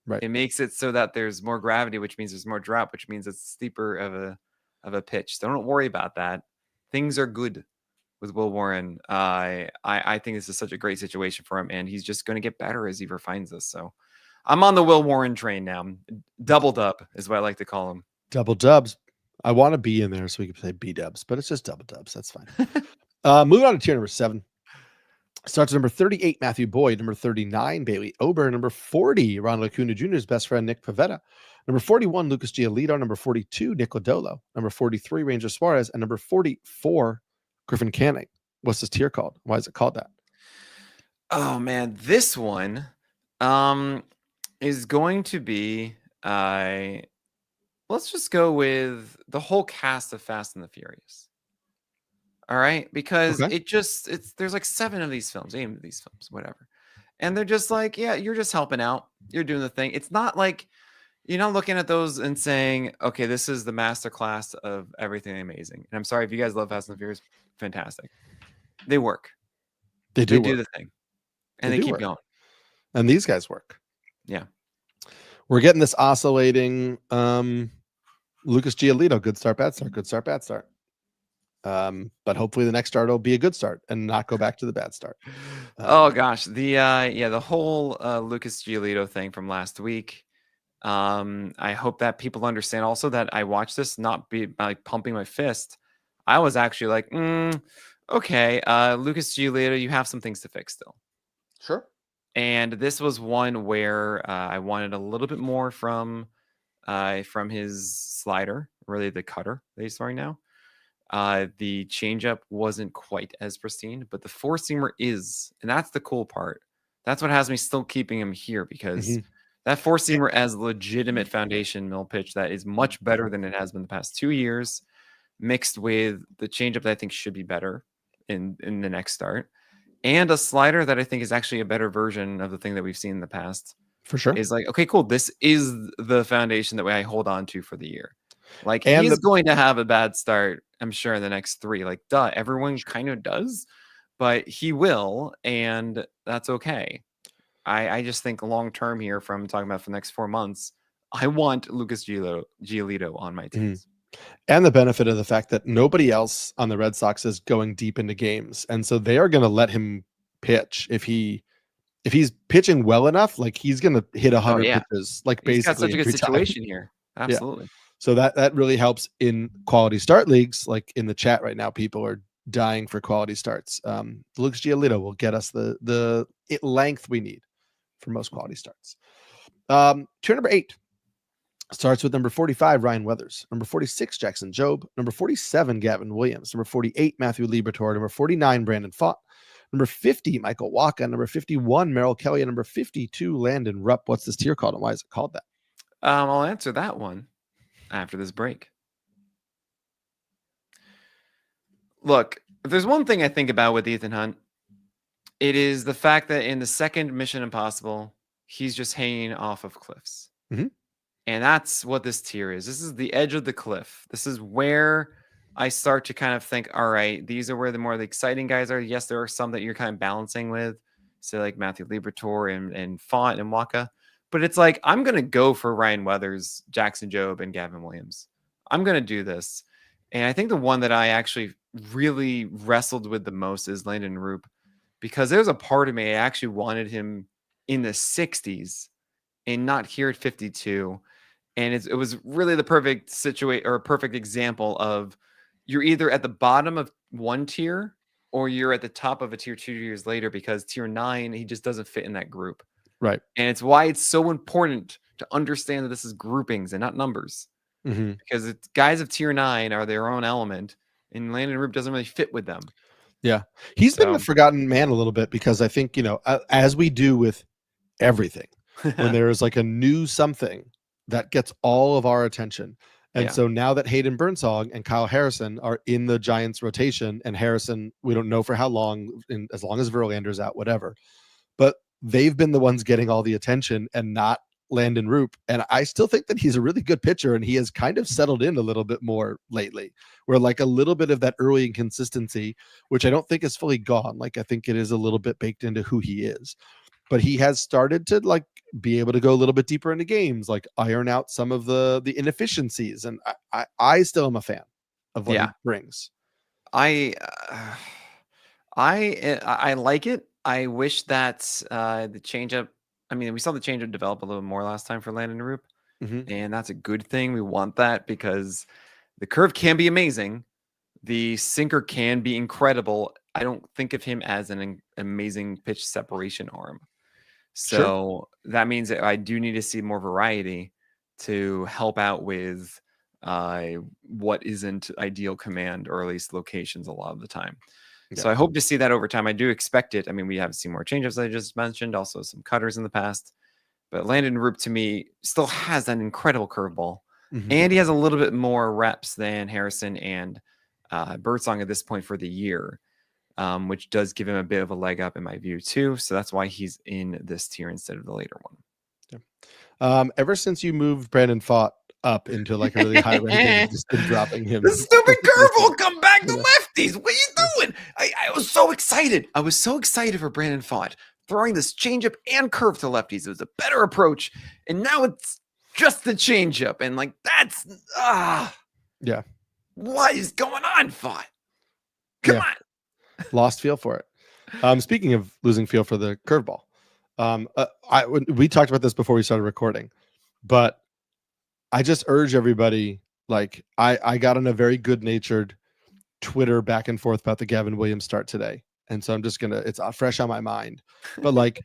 Right.
It makes it so that there's more gravity, which means there's more drop, which means it's steeper of a pitch. So don't worry about that. Things are good with Will Warren. I think this is such a great situation for him, and he's just going to get better as he refines this. So I'm on the Will Warren train now. Doubled up is what I like to call him.
Double dubs. I want to be in there so we can say B dubs, but it's just double dubs. That's fine. Moving on to tier number 7. Starts at number 38, Matthew Boyd. Number 39, Bailey Ober. Number 40, Ronald Acuna Jr.'s best friend, Nick Pivetta. Number 41, Lucas Giolito. Number 42, Nick Lodolo. Number 43, Ranger Suarez. And number 44, Griffin Canning. What's this tier called? Why is it called that?
Oh, man. This one is going to be... let's just go with the whole cast of Fast and the Furious. All right, because there's like 7 of these films, 8 of these films, whatever. And they're just like, yeah, you're just helping out. You're doing the thing. It's not like you're not looking at those and saying, okay, this is the masterclass of everything amazing. And I'm sorry if you guys love Fast and the Furious, fantastic. They work. They do the thing. And they keep going.
And these guys work.
Yeah.
We're getting this oscillating Lucas Giolito, good start, bad start, good start, bad start. But hopefully the next start will be a good start and not go back to the bad start.
Oh gosh, the whole Lucas Giolito thing from last week. I hope that people understand also that I watched this not be like pumping my fist. I was actually like, okay, Lucas Giolito, you have some things to fix still.
Sure. And
this was one where I wanted a little bit more from his slider, really the cutter that he's throwing now. The changeup wasn't quite as pristine, but the four-seamer is, and that's the cool part. That's what has me still keeping him here, because that four-seamer as legitimate foundation mill pitch that is much better than it has been the past 2 years, mixed with the changeup that I think should be better in the next start, and a slider that I think is actually a better version of the thing that we've seen in the past.
For sure.
Is like, okay, cool. This is the foundation that I hold on to for the year. Like, he's going to have a bad start, I'm sure, in the next 3. Like, duh, everyone kind of does, but he will, and that's okay. I just think long-term here, from talking about for the next 4 months, I want Lucas Giolito on my teams.
And the benefit of the fact that nobody else on the Red Sox is going deep into games. And so they are going to let him pitch. If he's pitching well enough, like he's going to hit 100 pitches, like
he's
basically
got such a good situation here. Absolutely.
Yeah. So that really helps in quality start leagues. Like in the chat right now, people are dying for quality starts. Lucas Giolito will get us the length we need for most quality starts. Tier number 8 starts with number 45, Ryan Weathers. Number 46, Jackson Jobe. Number 47, Gavin Williams. Number 48, Matthew Liberatore. Number 49, Brandon Pfaadt. Number 50, Michael Wacha. Number 51, Merrill Kelly. And number 52, Landon Rupp. What's this tier called, and why is it called that?
I'll answer that one after this break. Look, if there's one thing I think about with Ethan Hunt, it is the fact that in the second Mission Impossible, he's just hanging off of cliffs.
Mm-hmm.
And that's what this tier is. This is the edge of the cliff. This is where I start to kind of think, all right, these are where the more the exciting guys are. Yes, there are some that you're kind of balancing with, say like Matthew Liberatore and Font and Waka. But it's like, I'm going to go for Ryan Weathers, Jackson Jobe, and Gavin Williams. I'm going to do this. And I think the one that I actually really wrestled with the most is Landon Roop, because there's a part of me I actually wanted him in the 60s and not here at 52. And it was really the perfect situation or a perfect example of you're either at the bottom of one tier or you're at the top of a tier 2 years later, because tier 9, he just doesn't fit in that group.
Right.
And it's why it's so important to understand that this is groupings and not numbers.
Mm-hmm.
Because it's guys of tier 9 are their own element, and Landon Roop doesn't really fit with them.
Yeah. He's been the forgotten man a little bit, because I think, as we do with everything, when there is like a new something that gets all of our attention. And so now that Hayden Burnsong and Kyle Harrison are in the Giants rotation, and Harrison, we don't know for how long, as long as Verlander's out, whatever, but they've been the ones getting all the attention and not Landon Roop. And I still think that he's a really good pitcher, and he has kind of settled in a little bit more lately, where like a little bit of that early inconsistency, which I don't think is fully gone. Like, I think it is a little bit baked into who he is, but he has started to like be able to go a little bit deeper into games, like iron out some of the inefficiencies. And I still am a fan of what he brings.
I like it. I wish that the changeup, I mean, we saw the changeup develop a little more last time for Landon Roop, and that's a good thing. We want that, because the curve can be amazing. The sinker can be incredible. I don't think of him as an amazing pitch separation arm. So that means that I do need to see more variety to help out with what isn't ideal command, or at least locations a lot of the time. So I hope to see that over time. I do expect it. I mean, we have seen more changes, I just mentioned, also some cutters in the past. But Landon Roop, to me, still has that incredible curveball. And he has a little bit more reps than Harrison and Birdsong at this point for the year, which does give him a bit of a leg up in my view, too. So that's why he's in this tier instead of the later one.
Ever since you moved Brandon Pfaadt up into like a really high ranking, just been dropping him.
The stupid curve will come back to lefties. What are you doing? I was so excited. I was so excited for Brandon Pfaadt throwing this changeup and curve to lefties. It was a better approach, and now it's just the changeup, and like that's what is going on, Pfaadt? Come on.
Lost feel for it. Speaking of losing feel for the curveball, we talked about this before we started recording, but I just urge everybody, like I got on a very good-natured Twitter back and forth about the Gavin Williams start today. And so I'm just it's fresh on my mind, but like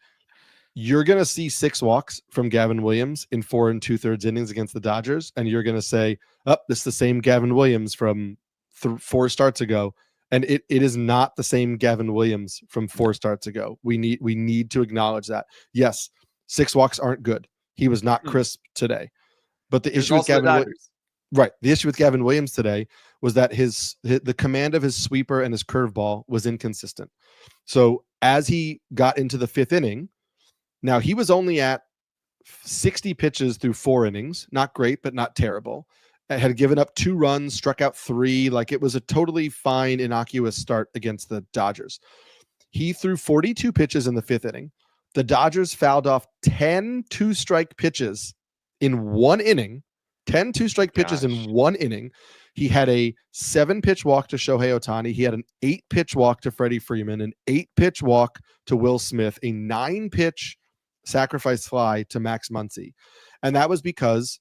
you're going to see 6 walks from Gavin Williams in 4 2/3 innings against the Dodgers. And you're going to say, this is the same Gavin Williams from 4 starts ago. And it is not the same Gavin Williams from 4 starts ago. We need to acknowledge that. Yes, 6 walks aren't good. He was not crisp today. But the issue with the issue with Gavin Williams today was that the command of his sweeper and his curveball was inconsistent. So as he got into the 5th inning, now he was only at 60 pitches through 4 innings. Not great, but not terrible. Had given up 2 runs, struck out 3. Like, it was a totally fine, innocuous start against the Dodgers. He threw 42 pitches in the 5th inning. The Dodgers fouled off 10 2-strike pitches in 1 inning. 10 2-strike pitches in 1 inning. He had a 7-pitch walk to Shohei Ohtani. He had an 8-pitch walk to Freddie Freeman, an 8-pitch walk to Will Smith, a 9-pitch sacrifice fly to Max Muncy. And that was because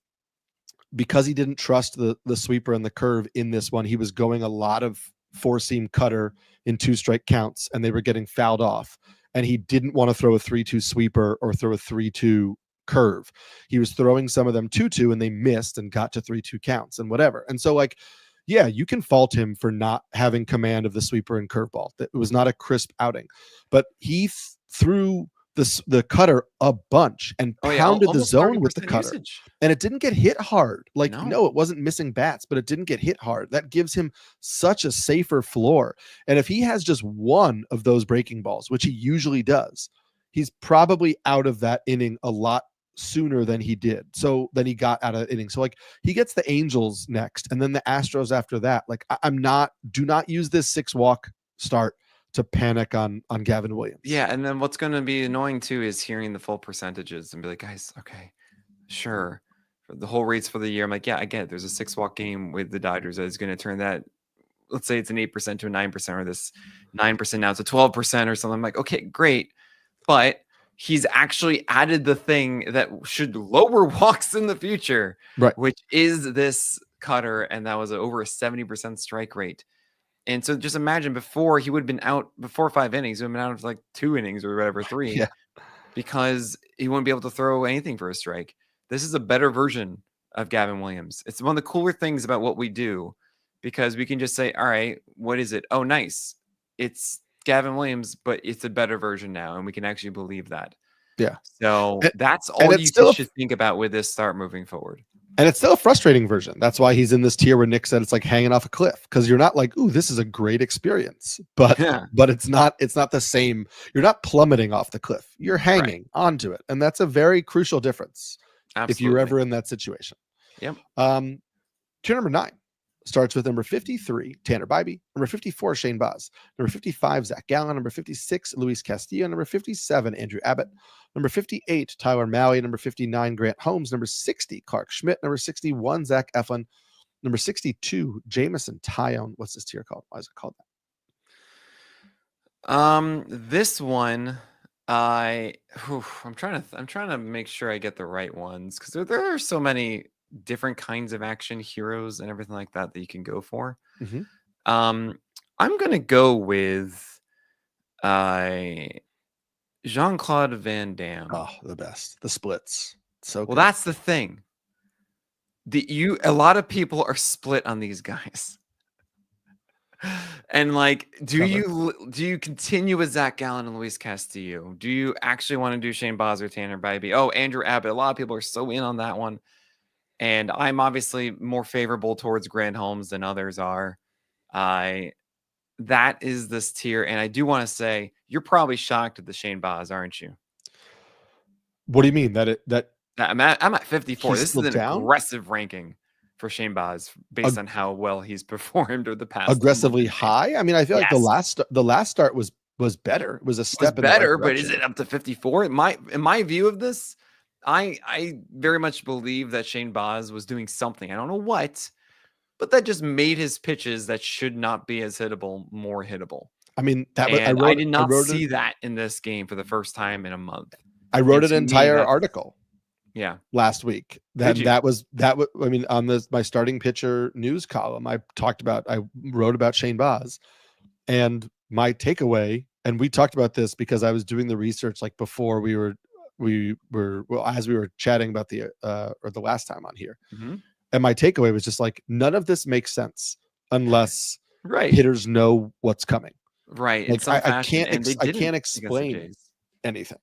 he didn't trust the sweeper and the curve in this one. He was going a lot of 4-seam cutter in 2-strike counts, and they were getting fouled off. And he didn't want to throw a 3-2 sweeper or throw a 3-2 curve. He was throwing some of them 2-2, and they missed and got to 3-2 counts and whatever. And so, like, yeah, you can fault him for not having command of the sweeper and curveball. It was not a crisp outing, but he threw the cutter a bunch and pounded the zone with the cutter, and it didn't get hit hard. Like, no, it wasn't missing bats, but it didn't get hit hard. That gives him such a safer floor. And if he has just one of those breaking balls, which he usually does, he's probably out of that inning a lot sooner than he did. So then he got out of the inning. So like he gets the Angels next and then the Astros after that. Like do not use this 6-walk start to panic on Gavin Williams.
Yeah. And then what's going to be annoying too is hearing the full percentages and be like, guys, okay, sure. The whole rates for the year. I'm like, yeah, I get it. There's a 6-walk game with the Dodgers that is going to turn that. Let's say it's an 8% to a 9%, or this 9% now it's a 12% or something. I'm like, okay, great. But he's actually added the thing that should lower walks in the future,
right?
Which is this cutter. And that was over a 70% strike rate. And so just imagine before he would have been out before 5 innings, he would have been out of like 2 innings or whatever, 3,
yeah.
Because he wouldn't be able to throw anything for a strike. This is a better version of Gavin Williams. It's one of the cooler things about what we do, because we can just say, all right, what is it? Oh, nice. It's Gavin Williams, but it's a better version now. And we can actually believe that.
Yeah.
So that's all you should think about with this start moving forward.
And it's still a frustrating version. That's why he's in this tier where Nick said it's like hanging off a cliff, because you're not like, ooh, this is a great experience. But it's not the same. You're not plummeting off the cliff. You're hanging onto it. And that's a very crucial difference. Absolutely. If you're ever in that situation.
Yep.
Tier number 9 starts with number 53, Tanner Bybee, number 54, Shane Baz, number 55, Zach Gallen, number 56, Luis Castillo, number 57, Andrew Abbott, number 58, Tyler Mahle, number 59, Grant Holmes, number 60, Clark Schmidt, number 61, Zach Eflin, number 62, Jameson Taillon. What's this tier called? Why is it called
that? This one, I'm trying to make sure I get the right ones, because there are so many different kinds of action heroes and everything like that you can go for.
Mm-hmm.
I'm gonna go with Jean-Claude Van Damme.
Oh, the best. The splits. So
well, that's the thing. A lot of people are split on these guys. And like, do you continue with Zach Gallen and Luis Castillo? Do you actually want to do Shane Baz or Tanner Bybee? Oh, Andrew Abbott. A lot of people are so in on that one. And I'm obviously more favorable towards Grant Holmes than others are. That is this tier. And I do want to say, you're probably shocked at the Shane Baz, aren't you?
What do you mean?
I'm at 54. This is an aggressive ranking for Shane Baz based on how well he's performed over the past.
Aggressively high? I mean, I feel like the last start was better. It was a step
better, but is it up to 54? In my view of this, I very much believe that Shane Baz was doing something. I don't know what, but that just made his pitches that should not be as hittable more hittable.
I mean,
I did not see that in this game for the first time in a month.
I wrote an entire article.
Yeah,
last week. That was. I mean, on my starting pitcher news column, I wrote about Shane Baz, and my takeaway. And we talked about this because I was doing the research like before as we were chatting about the last time on here.
Mm-hmm.
And my takeaway was just like, none of this makes sense unless hitters know what's coming.
Right.
Like, I can't explain anything.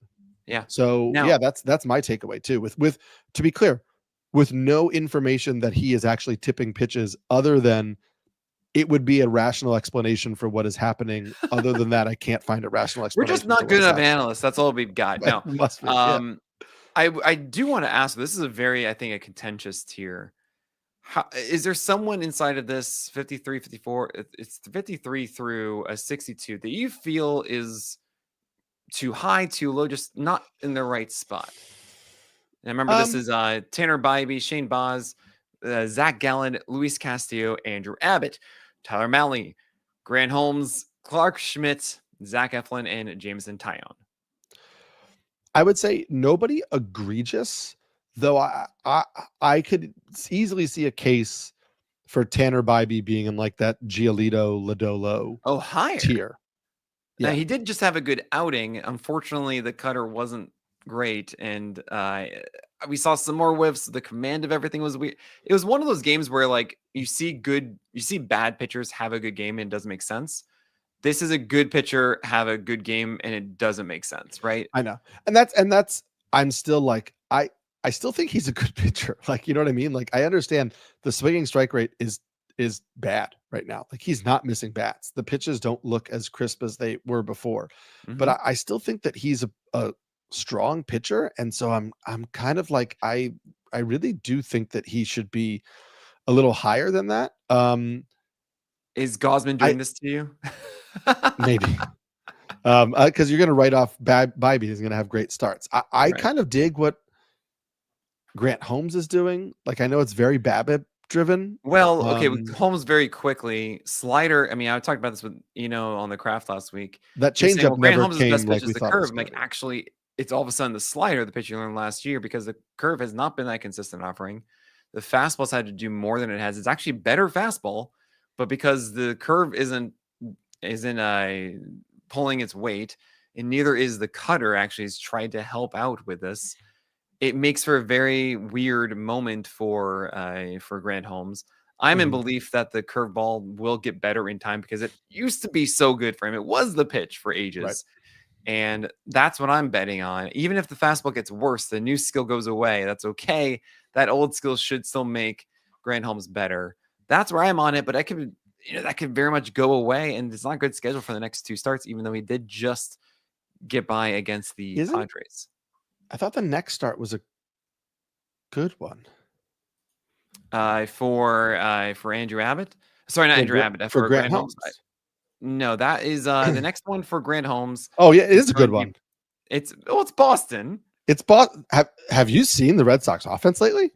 Yeah.
So that's my takeaway too. With to be clear, with no information that he is actually tipping pitches other than it would be a rational explanation for what is happening. Other than that, I can't find a rational explanation.
We're just not good enough analysts. That's all we've got. No,
must be,
I do want to ask. This is a contentious tier. Is there someone inside of this 53, 54? It's 53 through a 62 that you feel is too high, too low, just not in the right spot? And remember, this is Tanner Bybee, Shane Baz, Zach Gallen, Luis Castillo, Andrew Abbott, Tyler Mahle, Grant Holmes, Clark Schmidt, Zach Eflin, and Jameson Taillon.
I would say nobody egregious, though I could easily see a case for Tanner Bybee being in like that Giolito Lodolo
higher
tier.
Yeah, now, he did just have a good outing. Unfortunately, the cutter wasn't great, and we saw some more whiffs. The command of everything was weird. It was one of those games where like you see bad pitchers have a good game and it doesn't make sense. This is a good pitcher have a good game and it doesn't make sense, right?
I know, and that's I'm still like I still think he's a good pitcher. Like, you know what I mean? Like, I understand the swinging strike rate is is bad right now. Like he's not missing bats. The pitches don't look as crisp as they were before, but I still think that he's a strong pitcher. And so I'm kind of like, I really do think that he should be a little higher than that.
Is GAUSMAN doing this to you?
Maybe. Because you're going to write off Bybee. He's going to have great starts. I kind of dig what Grant Holmes is doing. Like, I know it's very BABIP driven.
Well, okay, with Holmes very quickly. Slider, I mean, I talked about this with on the craft last week.
That changeup
Grant
never
Holmes'
came
best
like
pitch
we
is the
thought.
curve. Like, actually, it's all of a sudden the slider, the pitch you learned last year, because the curve has not been that consistent offering. The fastball's had to do more than it has. It's actually better fastball, but because the curve isn't pulling its weight, and neither is the cutter. Actually, has tried to help out with this. It makes for a very weird moment for Grant Holmes. I'm in belief that the curveball will get better in time because it used to be so good for him. It was the pitch for ages. And that's what I'm betting on. Even if the fastball gets worse, the new skill goes away. That's okay. That old skill should still make Grant Holmes better. That's where I'm on it, but that could very much go away. And it's not a good schedule for the next 2 starts, even though he did just get by against the Padres.
I thought the next start was a good one.
For Andrew Abbott. Sorry, not Andrew Abbott. For Grant Holmes. No, that is the next one for Grant Holmes.
Oh yeah, it is a good one.
It's Boston.
It's Boston. Have you seen the Red Sox offense lately?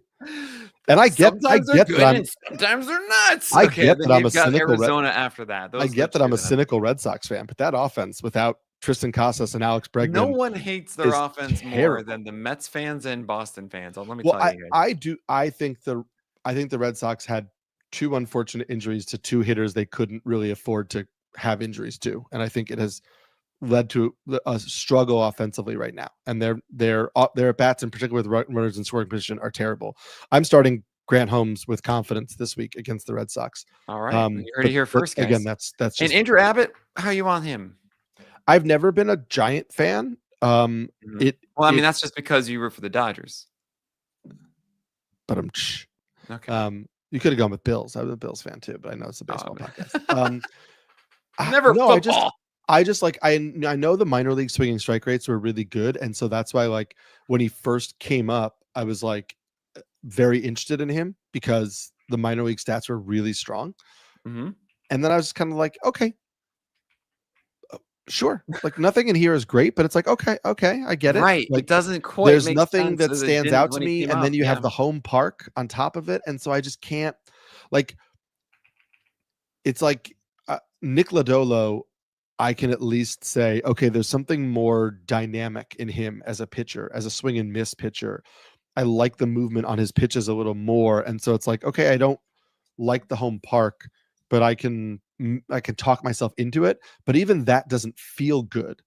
And I get that
sometimes they're nuts.
I get that I'm a cynical
Arizona after that.
I get that I'm a cynical Red Sox fan, but that offense without Tristan Casas and Alex Bregman,
no one hates their offense more than the Mets fans and Boston fans. Let me tell you guys.
I think the Red Sox had 2 unfortunate injuries to 2 hitters they couldn't really afford to have injuries to, and I think it has led to a struggle offensively right now. And their at bats, in particular with runners in scoring position, are terrible. I'm starting Grant Holmes with confidence this week against the Red Sox.
All right, you heard it here first, guys.
Again, that's just.
And Andrew Abbott, how you on him?
I've never been a Giant fan.
Well, I mean, that's just because you root for the Dodgers.
But okay. You could have gone with Bills. I was a Bills fan too, but I know it's a baseball podcast.
Never football.
I just like I know the minor league swinging strike rates were really good, and so that's why, like, when he first came up, I was like very interested in him because the minor league stats were really strong. And then I was kind of like, okay, sure. Like, nothing in here is great, but it's like, okay, I get it.
Right.
Like,
it doesn't quite.
There's nothing that stands out to me, and then you have the home park on top of it, and so I just can't. Like, it's like Nick Lodolo. I can at least say, okay, there's something more dynamic in him as a pitcher, as a swing and miss pitcher. I like the movement on his pitches a little more, and so it's like, okay, I don't like the home park, but I can talk myself into it. But even that doesn't feel good.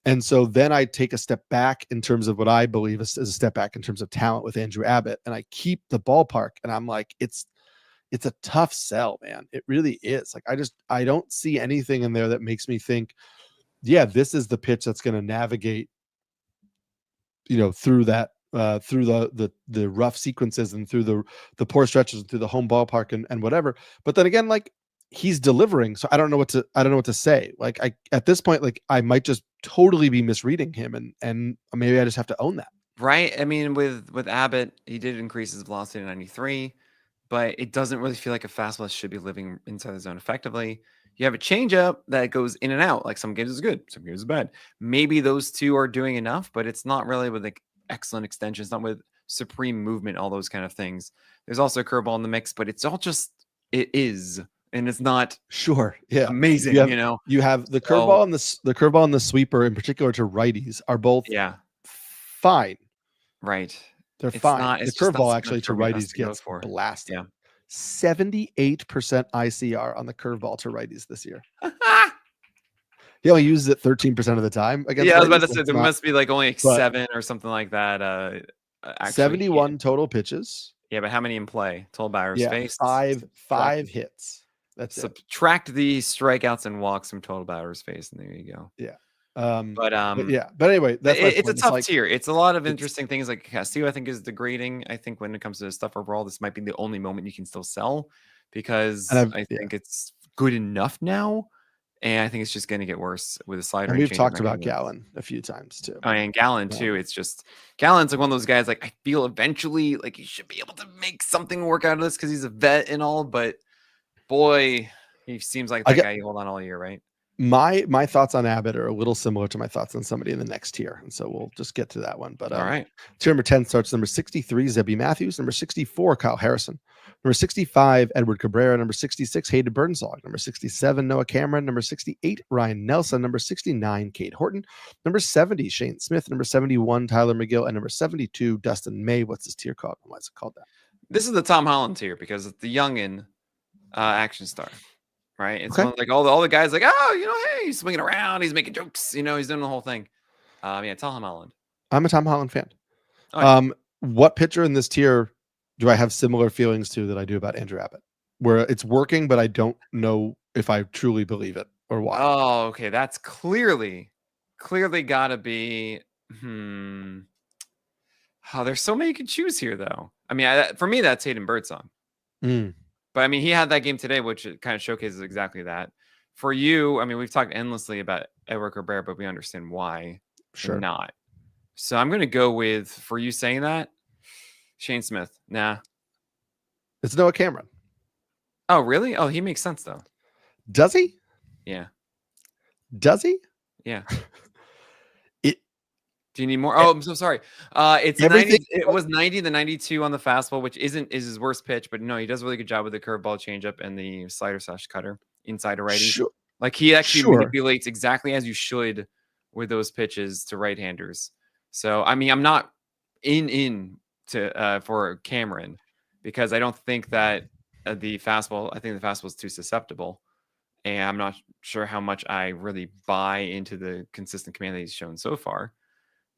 And so then I take a step back in terms of what I believe is a step back in terms of talent with Andrew Abbott, and I keep the ballpark, and I'm like, it's a tough sell, man. It really is. Like, I don't see anything in there that makes me think, yeah, this is the pitch that's going to navigate, through that, through the rough sequences and through the poor stretches and through the home ballpark and whatever. But then again, like, he's delivering. So I don't know what to say. Like, at this point, like, I might just totally be misreading him, and maybe I just have to own that.
Right. I mean, with Abbott, he did increase his velocity to 93. But it doesn't really feel like a fastball should be living inside the zone effectively. You have a changeup that goes in and out. Like, some games is good, some games is bad. Maybe those two are doing enough, but it's not really with like excellent extensions, not with supreme movement, all those kind of things. There's also a curveball in the mix, but it's all just, it is, and it's not amazing.
You have the curveball and the curveball and the sweeper in particular to righties are both fine.
Right.
They're fine. The curveball actually to righties gets blasted.
Yeah.
78% ICR on the curveball to righties this year. He only uses it 13% of the time.
I was about to say there must be like only 7 or something like that.
71 total pitches.
Yeah, but how many in play? Total batters faced.
Five hits. That's
subtract the strikeouts and walks from total batters faced, and there you go.
Yeah.
But
anyway,
it's a tough tier. It's a lot of interesting things. Like Castillo, I think, is degrading. I think when it comes to stuff overall, this might be the only moment you can still sell. because I think it's good enough now. And I think it's just going to get worse with a slider.
And we've talked about Gallen a few times too.
Oh, and Gallen too. It's just Gallen's like one of those guys. Like I feel eventually like he should be able to make something work out of this because he's a vet and all. But boy, he seems like that guy you hold on all year, right?
My thoughts on Abbott are a little similar to my thoughts on somebody in the next tier, and so we'll just get to that one. But
all right,
tier number 10 starts number 63, Zebby Matthews, number 64, Kyle Harrison, number 65, Edward Cabrera, number 66, Hayden Burnsog, number 67, Noah Cameron, number 68, Ryan Nelson, number 69, Kate Horton, number 70, Shane Smith, number 71, Tyler McGill, and number 72, Dustin May. What's this tier called? Why is it called that?
This is the Tom Holland tier because it's the youngin action star. Right, it's like all the guys like, oh, hey, he's swinging around, he's making jokes, he's doing the whole thing. Yeah, Tom Holland.
I'm a Tom Holland fan. What pitcher in this tier do I have similar feelings to that I do about Andrew Abbott, where it's working, but I don't know if I truly believe it or why?
Oh, okay, that's clearly got to be. Oh, there's so many you can choose here, though. I mean, for me, that's Hayden Birdsong. But I mean, he had that game today, which kind of showcases exactly that. For you, I mean, we've talked endlessly about Edward Cabrera, but we understand why not. So I'm going to go with, for you saying that, Shane Smith. Nah.
It's Noah Cameron.
Oh, really? Oh, he makes sense, though.
Does he?
Yeah.
Does he?
Yeah. Do you need more? Oh, I'm so sorry. It's 90. It was 90 to 92 on the fastball, which is his worst pitch, but no, he does a really good job with the curveball, changeup, and the slider / cutter inside of righty.
Sure.
Like he actually manipulates exactly as you should with those pitches to right-handers. So I mean, I'm not in to for Cameron because I don't think that the fastball. I think the fastball is too susceptible, and I'm not sure how much I really buy into the consistent command that he's shown so far.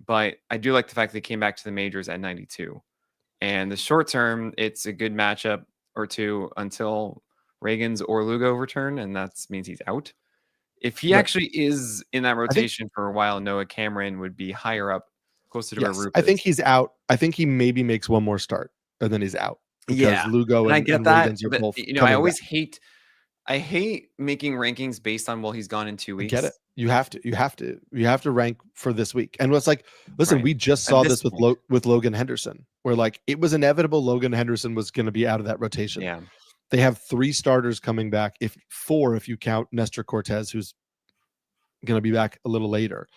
But I do like the fact that he came back to the majors at 92. And the short term, it's a good matchup or two until Reagans or Lugo return, and that means he's out. If he actually is in that rotation for a while, Noah Cameron would be higher up, closer to where Rupe
I think he's out. I think he maybe makes one more start, and then he's out.
Because
Lugo and
I get that.
Reagans are both
I always hate making rankings based on he's gone in 2 weeks.
I get it. You have to rank for this week. And it's like, listen, we just saw this with Logan Henderson, where like it was inevitable Logan Henderson was going to be out of that rotation.
Yeah.
They have 3 starters coming back, if 4 if you count Nestor Cortez, who's going to be back a little later.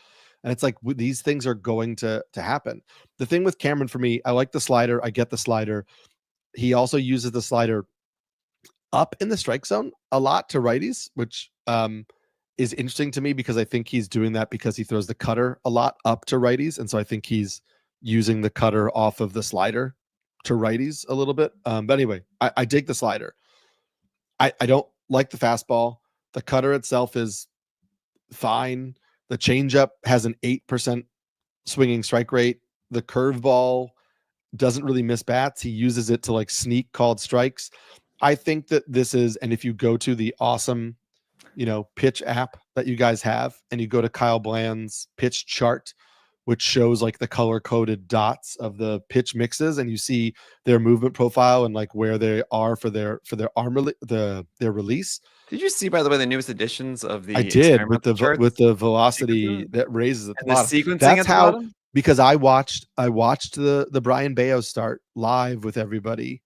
And it's like these things are going to happen. The thing with Cameron for me, I like the slider. I get the slider. He also uses the slider up in the strike zone a lot to righties, which is interesting to me because I think he's doing that because he throws the cutter a lot up to righties. And so I think he's using the cutter off of the slider to righties a little bit. But anyway, I dig the slider. I don't like the fastball. The cutter itself is fine. The changeup has an 8% swinging strike rate. The curveball doesn't really miss bats. He uses it to like sneak called strikes. I think that this is, and if you go to the awesome, pitch app that you guys have, and you go to Kyle Bland's pitch chart, which shows like the color coded dots of the pitch mixes, and you see their movement profile and like where they are for their their release.
Did you see, by the way, the newest editions of the?
I did with the velocity that raises at the bottom.
Sequencing.
That's how, because I watched the Brian Bayo start live with everybody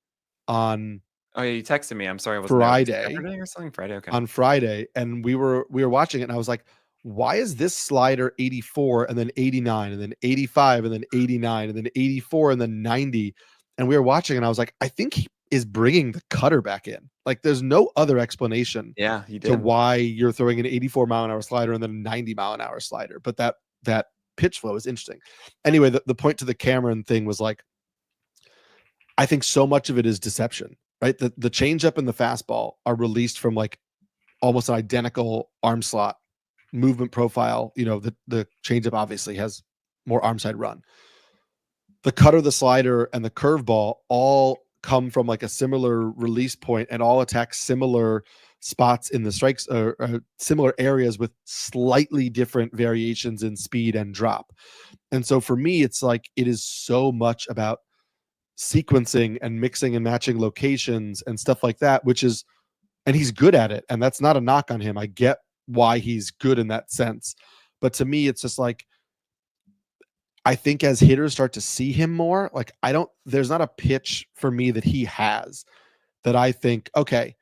on.
Oh yeah, you texted me. I'm sorry, was
Friday
or something? Friday, okay.
On Friday, and we were watching it, and I was like, why is this slider 84 and then 89 and then 85 and then 89 and then 84 and then 90? And we were watching, and I was like, I think he is bringing the cutter back in. Like, there's no other explanation to why you're throwing an 84 mile an hour slider and then a 90 mile an hour slider. But that pitch flow is interesting. Anyway, the point to the Cameron thing was like, I think so much of it is deception. Right, the changeup and the fastball are released from like almost an identical arm slot movement profile. The changeup obviously has more arm side run. The cutter, the slider, and the curveball all come from like a similar release point and all attack similar spots in the strikes or similar areas with slightly different variations in speed and drop. And so for me, it's like it is so much about sequencing and mixing and matching locations and stuff like that, and he's good at it. And that's not a knock on him. I get why he's good in that sense. But to me, it's just like, I think as hitters start to see him more, like there's not a pitch for me that he has that I think, okay,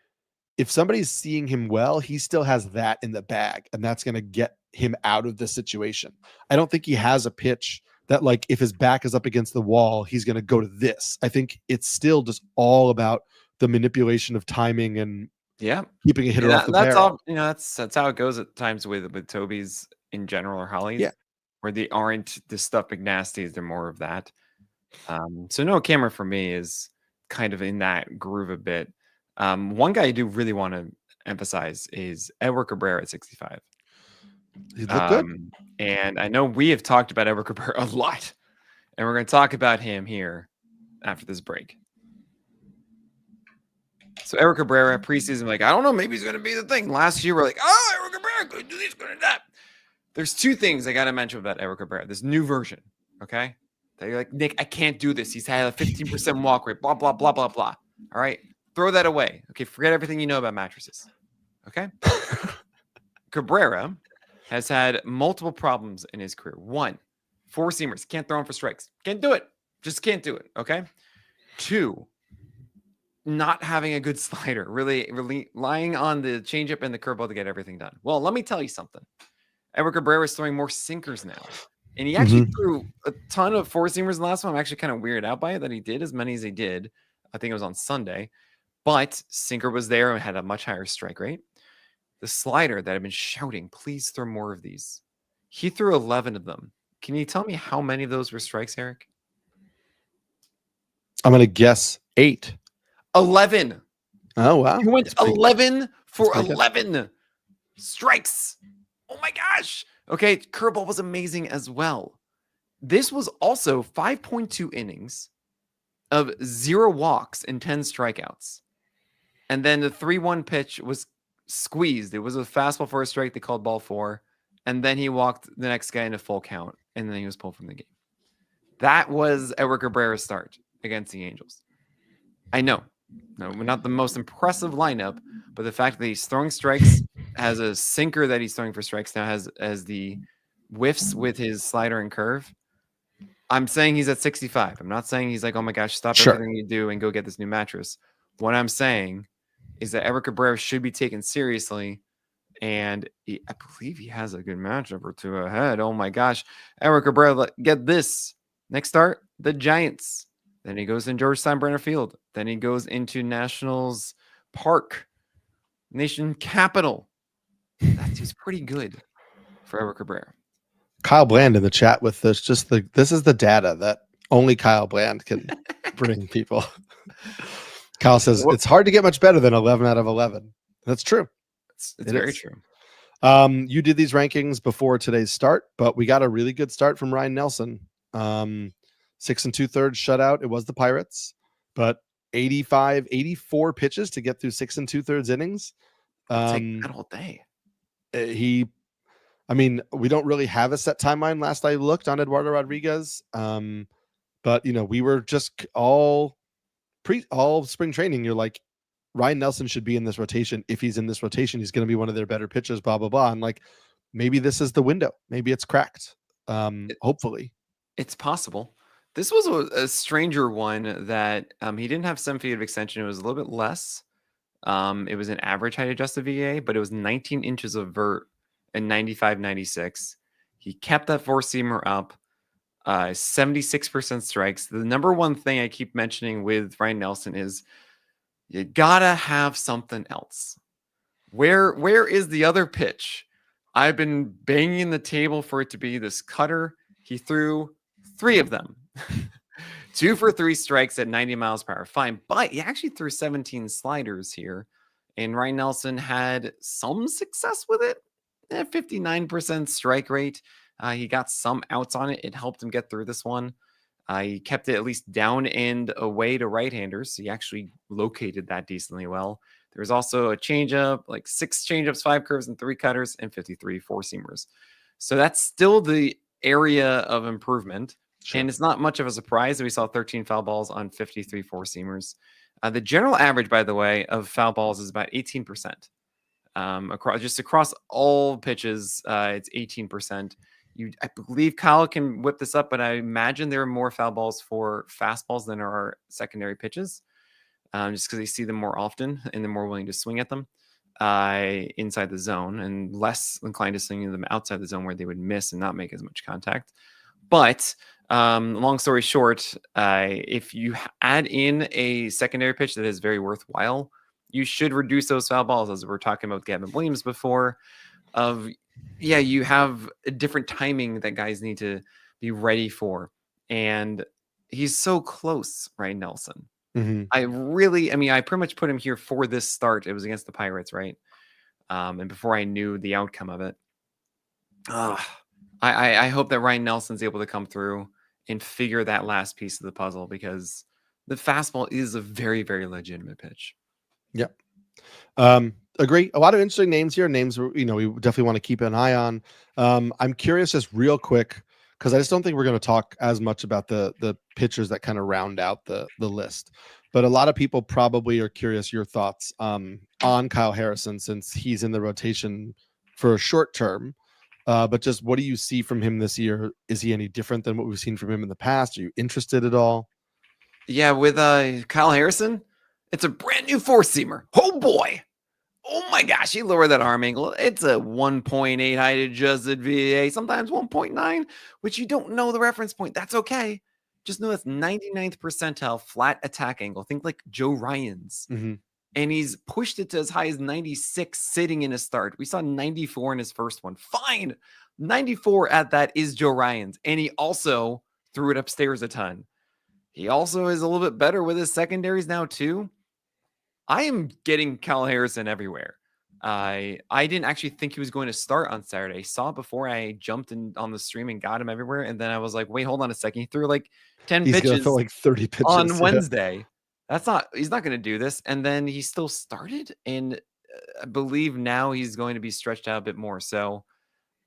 if somebody's seeing him well, he still has that in the bag, and that's going to get him out of the situation. I don't think he has a pitch that, like, if his back is up against the wall, he's going to go to this. I think it's still just all about the manipulation of timing and keeping a hitter off the barrel.
All, that's how it goes at times with Toby's in general, or Holly's.
Yeah.
Where they aren't the stuff McNasty's, they're more of that. So no camera for me is kind of in that groove a bit. One guy I do really want to emphasize is Edward Cabrera at 65.
He looked good.
And I know we have talked about Edward Cabrera a lot, and we're going to talk about him here after this break. So Edward Cabrera preseason, like, I don't know, maybe he's going to be the thing. Last year we're like, oh, Edward Cabrera, going to do this, going to do that. There's two things I got to mention about Eric Cabrera. This new version, okay? That you're like, Nick, I can't do this. He's had a 15% walk rate, blah, blah, blah, blah, blah. All right? Throw that away. Okay, forget everything you know about mattresses. Okay? Cabrera has had multiple problems in his career. 1, 4-seamers. Can't throw him for strikes. Can't do it. Just can't do it, okay? 2, not having a good slider. Really relying on the changeup and the curveball to get everything done. Well, let me tell you something. Edward Cabrera is throwing more sinkers now. And he actually threw a ton of 4-seamers last one. I'm actually kind of weirded out by it that he did as many as he did. I think it was on Sunday. But sinker was there and had a much higher strike rate. The slider that I've been shouting, please throw more of these. He threw 11 of them. Can you tell me how many of those were strikes, Eric?
I'm going to guess 8.
11.
Oh, wow.
He went 11 for 11 strikes. Oh my gosh. Okay, curveball was amazing as well. This was also 5.2 innings of 0 walks and 10 strikeouts. And then the 3-1 pitch was squeezed. It was a fastball for a strike. They called ball 4. And then he walked the next guy in a full count. And then he was pulled from the game. That was Edward Cabrera's start against the Angels. I know. No, we're not the most impressive lineup, but the fact that he's throwing strikes, has a sinker that he's throwing for strikes now, has the whiffs with his slider and curve. I'm saying he's at 65. I'm not saying he's like, oh my gosh, stop everything you do and go get this new mattress. What I'm saying is that Edward Cabrera should be taken seriously, and I believe he has a good matchup or two ahead. Oh my gosh. Edward Cabrera, get this. Next start, the Giants. Then he goes in George Steinbrenner Field. Then he goes into Nationals Park, Nation Capital. That seems pretty good for Edward Cabrera.
Kyle Bland in the chat with this. This is the data that only Kyle Bland can bring people. Kyle says it's hard to get much better than 11 out of 11. That's true.
It's very true.
You did these rankings before today's start, but we got a really good start from Ryan Nelson. 6 2/3 shutout. It was the Pirates, but 84 pitches to get through 6 2/3 innings.
Take that all day.
We don't really have a set timeline. Last I looked on Eduardo Rodriguez, but we were just all spring training. You're like, Ryan Nelson should be in this rotation. If he's in this rotation, he's going to be one of their better pitchers. Blah blah blah. And like, maybe this is the window. Maybe it's cracked. Hopefully,
it's possible. This was a stranger one that he didn't have 7 feet of extension. It was a little bit less. It was an average height adjusted VA, but it was 19 inches of vert and 95-96. He kept that 4-seamer up, 76% strikes. The number one thing I keep mentioning with Ryan Nelson is you gotta have something else. Where is the other pitch? I've been banging the table for it to be this cutter. He threw 3 of them. 2 for 3 strikes at 90 miles per hour. Fine. But he actually threw 17 sliders here. And Ryan Nelson had some success with it. 59% strike rate. He got some outs on it. It helped him get through this one. He kept it at least down and away to right-handers. So he actually located that decently well. There was also a changeup, like 6 changeups, 5 curves, and 3 cutters, and 53 4-seamers. So that's still the area of improvement.
Sure.
And it's not much of a surprise that we saw 13 foul balls on 53 four-seamers. The general average, by the way, of foul balls is about 18%. Across all pitches, it's 18%. I believe Kyle can whip this up, but I imagine there are more foul balls for fastballs than there are secondary pitches, just because they see them more often and they're more willing to swing at them inside the zone and less inclined to swing them outside the zone where they would miss and not make as much contact. But long story short, if you add in a secondary pitch that is very worthwhile, you should reduce those foul balls, as we were talking about Gavin Williams before. You have a different timing that guys need to be ready for. And he's so close, right, Nelson?
Mm-hmm.
I pretty much put him here for this start. It was against the Pirates, right? And before I knew the outcome of it. I hope that Ryan Nelson's able to come through and figure that last piece of the puzzle, because the fastball is a very, very legitimate pitch.
Yep. Agree. A lot of interesting names here. Names, we definitely want to keep an eye on. I'm curious, just real quick, because I just don't think we're going to talk as much about the pitchers that kind of round out the list. But a lot of people probably are curious your thoughts on Kyle Harrison, since he's in the rotation for a short term. But just what do you see from him this year? Is he any different than what we've seen from him in the past? Are you interested at all?
Yeah, with Kyle Harrison, it's a brand new four-seamer. Oh boy. Oh my gosh, he lowered that arm angle. It's a 1.8 height adjusted VA, sometimes 1.9, which you don't know the reference point. That's okay. Just know that's 99th percentile flat attack angle. Think like Joe Ryan's.
Mm-hmm.
And he's pushed it to as high as 96 sitting in his start. We saw 94 in his first one. Fine. 94 at that is Joe Ryan's. And he also threw it upstairs a ton. He also is a little bit better with his secondaries now too. I am getting Kyle Harrison everywhere. I didn't actually think he was going to start on Saturday. I saw it before I jumped in on the stream and got him everywhere. And then I was like, wait, hold on a second. He threw like 10 pitches,
like 30 pitches
on Wednesday. He's not going to do this. And then he still started. And I believe now he's going to be stretched out a bit more. So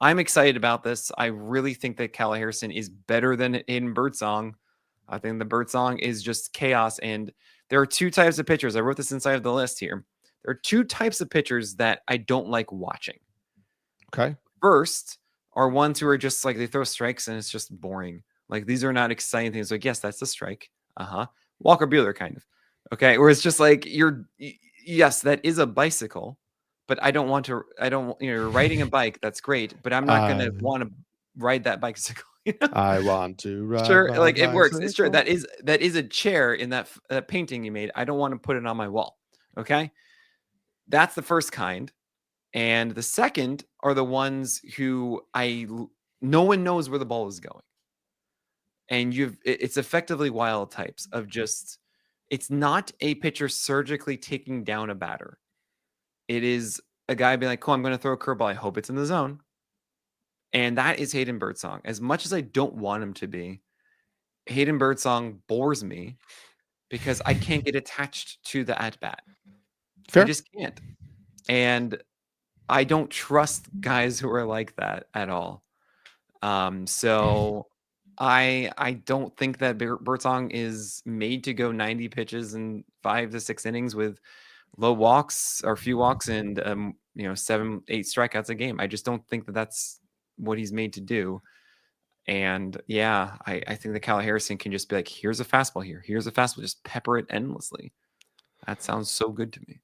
I'm excited about this. I really think that Kyle Harrison is better than Hayden Birdsong. I think the Birdsong is just chaos. And there are two types of pitchers. I wrote this inside of the list here. There are two types of pitchers that I don't like watching.
Okay.
First are ones who are just like, they throw strikes and it's just boring. Like, these are not exciting things. Like, yes, that's a strike. Walker Buehler kind of. Okay. Where it's just like, yes, that is a bicycle, but you're riding a bike. That's great. But I'm not going to want to ride that bicycle.
I want to ride.
Sure, like it works. It's true. That is a chair in that painting you made. I don't want to put it on my wall. Okay, that's the first kind, and the second are the ones who no one knows where the ball is going, and it's effectively wild types of just. It's not a pitcher surgically taking down a batter. It is a guy being like, "Cool, I'm going to throw a curveball. I hope it's in the zone." And that is Hayden Birdsong. As much as I don't want him to be, Hayden Birdsong bores me because I can't get attached to the at-bat.
Fair.
I just can't. And I don't trust guys who are like that at all. So I don't think that Birdsong is made to go 90 pitches in 5 to 6 innings with low walks or few walks and 7-8 strikeouts a game. I just don't think that that's what he's made to do. And yeah, I think that Kyle Harrison can just be like, here's a fastball here. Here's a fastball. Just pepper it endlessly. That sounds so good to me.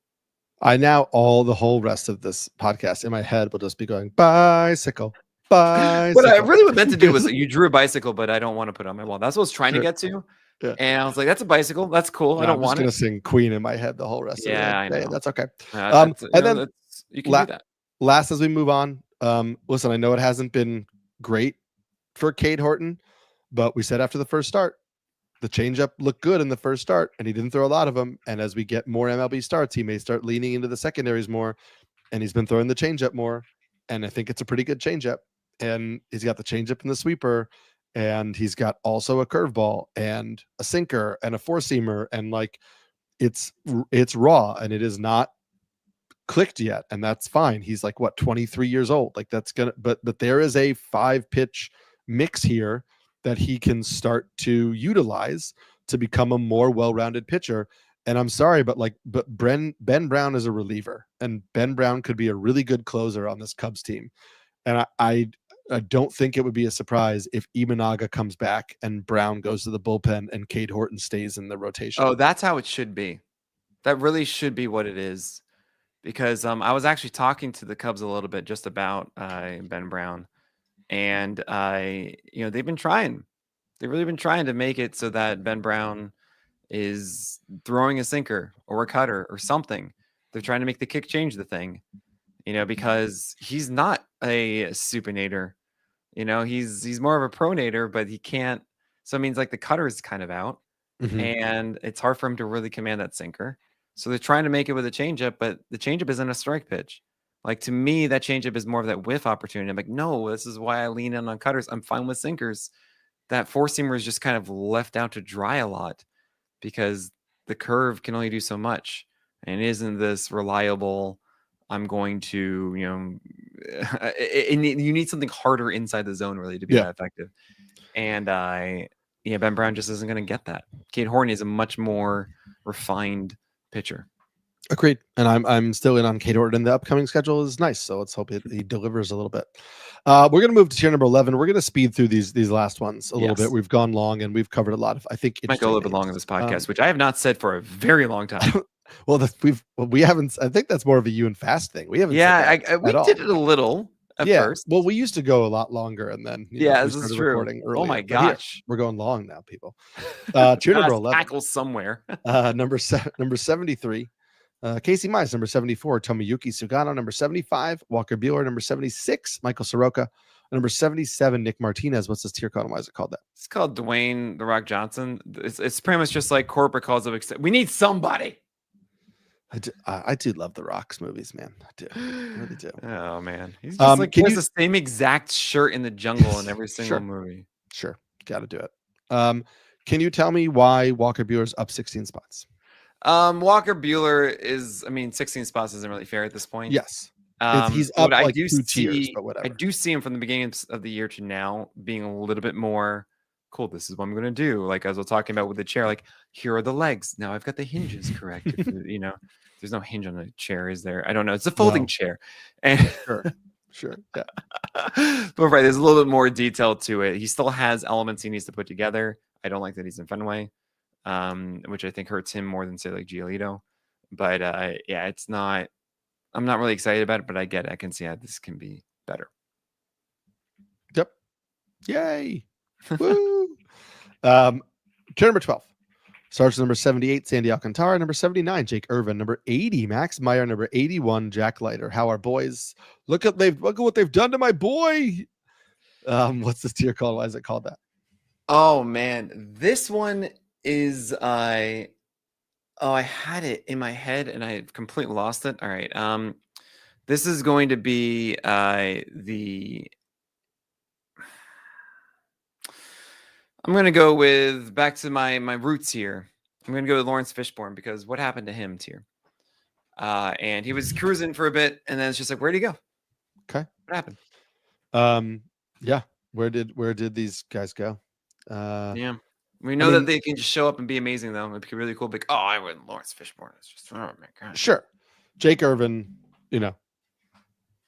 The whole rest of this podcast in my head will just be going, bicycle. What
I really meant to do was you drew a bicycle, but I don't want to put it on my wall. That's what I was trying to get to. Yeah. And I was like, that's a bicycle. That's cool. I don't want it.
I'm just going to sing Queen in my head the whole rest of it.
Yeah, I know.
Hey, that's okay.
And then you can do that.
Last, as we move on, listen, I know it hasn't been great for Cade Horton, but we said after the first start, the changeup looked good in the first start, and he didn't throw a lot of them. And as we get more MLB starts, he may start leaning into the secondaries more, and he's been throwing the changeup more. And I think it's a pretty good changeup. And he's got the changeup and the sweeper, and he's got also a curveball and a sinker and a four-seamer, and like it's raw and it is not clicked yet, and that's fine. He's like 23 years old. Like that's gonna, but there is a 5-pitch mix here that he can start to utilize to become a more well-rounded pitcher. And I'm sorry, but Ben Brown is a reliever, and Ben Brown could be a really good closer on this Cubs team. And I don't think it would be a surprise if Imanaga comes back and Brown goes to the bullpen and Cade Horton stays in the rotation.
Oh, that's how it should be. That really should be what it is. Because I was actually talking to the Cubs a little bit just about Ben Brown. And they've been trying. They've really been trying to make it so that Ben Brown is throwing a sinker or a cutter or something. They're trying to make the kick change the thing, because he's not a supinator. He's more of a pronator, but he can't. So it means like the cutter is kind of out, and it's hard for him to really command that sinker. So they're trying to make it with a changeup, but the changeup isn't a strike pitch. Like, to me, that changeup is more of that whiff opportunity. I'm like, no, this is why I lean in on cutters. I'm fine with sinkers. That four-seamer is just kind of left out to dry a lot because the curve can only do so much. And it isn't this reliable, I'm going to, you need something harder inside the zone really to be that effective. And Ben Brown just isn't going to get that. Cade Horton is a much more refined pitcher.
Agreed. And I'm still in on Cade Horton, and the upcoming schedule is nice. So let's hope he delivers a little bit. We're going to move to tier number 11. We're going to speed through these last ones a little bit. We've gone long and we've covered a lot of, I think,
might go a little bit long in this podcast, which I have not said for a very long time.
Well, we haven't. I think that's more of a you and Fast thing. We haven't.
We did it a a at first.
Well, we used to go a lot true.
This is true. Earlier. Oh my gosh,
we're going long now, people. Tier number 11.
Tackle somewhere.
Number 73. Casey Mize, number 74, Tomoyuki Sugano, number 75, Walker Buehler, number 76, Michael Soroka, number 77, Nick Martinez. What's this tier called? Why is it called that?
It's called Dwayne The Rock Johnson. It's pretty much just like corporate calls of we need somebody.
I do love The Rock's movies, man. I do. I really do.
Oh, man. He's just he has the same exact shirt in the jungle in every single movie.
Sure. Got to do it. Can you tell me why Walker Buehler's up 16 spots?
Walker Buehler is, 16 spots isn't really fair at this point.
Yes. He's up like 2 tiers, but whatever.
I do see him from the beginning of the year to now being a little bit more cool. This is what I'm going to do. Like, as we're talking about with the chair, like, here are the legs. Now I've got the hinges correct. There's no hinge on the chair, is there? I don't know. It's a folding chair. And
Sure. Yeah.
But right, there's a little bit more detail to it. He still has elements he needs to put together. I don't like that he's in Fenway. Which I think hurts him more than say like Giolito, but it's not. I'm not really excited about it, but I get it. I can see how this can be better.
Yep. Yay! Woo! Tier number 12 starts number 78, Sandy Alcantara, number 79, Jake Irvin, number 80, Max Meyer, number 81, Jack Leiter. How our boys look at what they've done to my boy. What's this tier called? Why is it called that?
Oh man, this one is I had it in my head and I completely lost it. All right. This is going to be I'm going to go with back to my roots here. I'm going to go with Lawrence Fishburne because what happened to him here? And he was cruising for a bit and then it's just like, where'd he go?
Okay.
What happened?
Yeah. Where did these guys go?
Yeah. We know that they can just show up and be amazing, though. It'd be really cool. Like, oh, I went Lawrence Fishburne. It's just, oh my god.
Sure, Jake Irvin,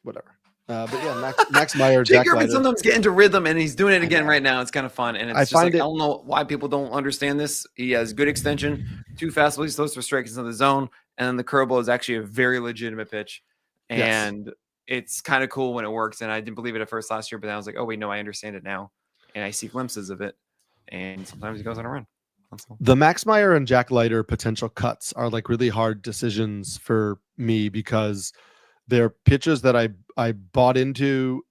whatever. But yeah, Max Meyer,
Jake
Jack
Irvin
Leiter.
sometimes get into rhythm, and he's doing it again right now. It's kind of fun, and it's I don't know why people don't understand this. He has good extension, 2 fastballs, he throws for strikes in the zone, and then the curveball is actually a very legitimate pitch, and it's kind of cool when it works. And I didn't believe it at first last year, but then I was like, oh wait, no, I understand it now, and I see glimpses of it. And sometimes he goes on a run.
The Max Meyer and Jack Leiter potential cuts are like really hard decisions for me because they're pitchers that I bought into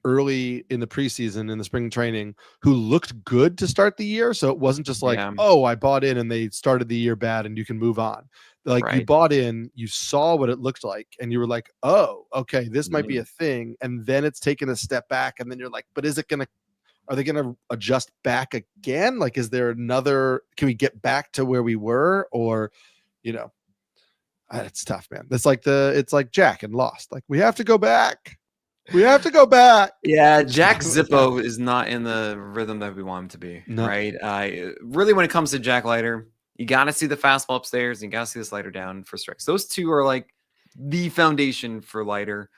early in the preseason in the spring training who looked good to start the year. So it wasn't just like, oh, I bought in and they started the year bad and you can move on. Like you bought in, you saw what it looked like and you were like, oh, okay, this might be a thing. And then it's taken a step back and then you're like, but are they going to adjust back again? Like, is there can we get back to where we were? Or, it's tough, man. It's like Jack and Lost. Like, we have to go back. We have to go back.
Yeah, Jack Zippo is not in the rhythm that we want him to be, right? Really, when it comes to Jack Leiter, you got to see the fastball upstairs, and you got to see the slider down for strikes. Those two are like the foundation for Leiter.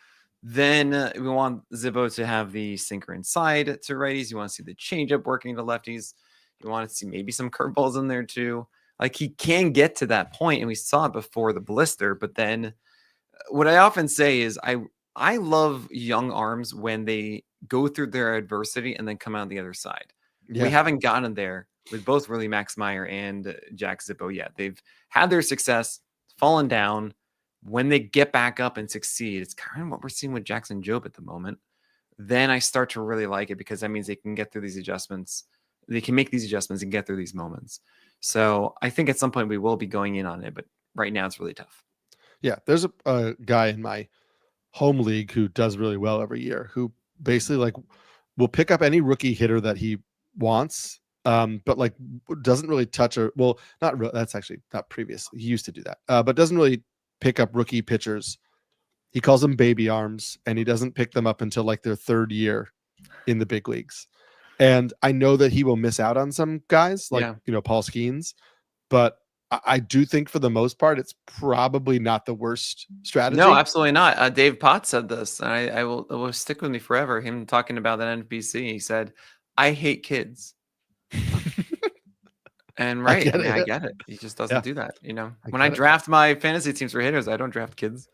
Then we want Zippo to have the sinker inside to righties. You want to see the changeup working to lefties. You want to see maybe some curveballs in there too. Like, he can get to that point, and we saw it before the blister. But then what I often say is I love young arms when they go through their adversity and then come out the other side. Yeah. We haven't gotten there with both really Max Meyer and Jack Zippo yet. They've had their success, fallen down. When they get back up and succeed, it's kind of what we're seeing with Jackson Jobe at the moment. Then I start to really like it, because that means they can get through these adjustments. They can make these adjustments and get through these moments. So I think at some point we will be going in on it, but right now it's really tough.
Yeah, there's a guy in my home league who does really well every year, who basically like will pick up any rookie hitter that he wants, but like doesn't really touch or that's actually not previous. He used to do that, but doesn't really pick up rookie pitchers. He calls them baby arms, and he doesn't pick them up until like their third year in the big leagues. And I know that he will miss out on some guys like, Paul Skeens, but I do think for the most part, it's probably not the worst strategy.
No, absolutely not. Dave Potts said this, and it will stick with me forever. Him talking about that NBC. He said, "I hate kids." And I get it. He just doesn't do that. When I draft my fantasy teams for hitters, I don't draft kids.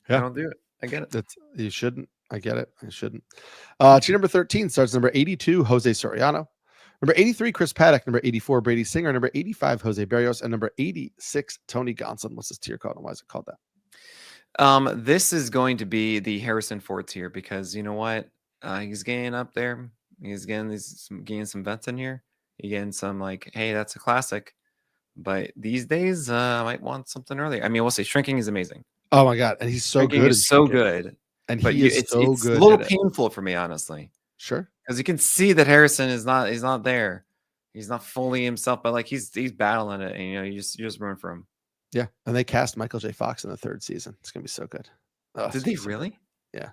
I don't do it. I get it.
You shouldn't. I get it. I shouldn't. Team number 13 starts number 82, Jose Soriano. Number 83, Chris Pollack. Number 84, Brady Singer. Number 85, Jose Berrios. And number 86, Tony Gonsolin. What's this tier called, and why is it called that?
This is going to be the Harrison Ford tier, because you know what? He's getting up there. He's getting some vets in here. He's getting some like, hey, that's a classic. But these days, I might want something earlier. I mean, we'll say Shrinking is amazing.
Oh my God. And he's so
Shrinking
good.
Is so good.
And
it's a little painful for me, honestly.
Sure.
Because you can see that Harrison he's not there. He's not fully himself, but like he's battling it, and you just run for him.
Yeah. And they cast Michael J. Fox in the third season. It's gonna be so good.
Oh, did they really?
Yeah.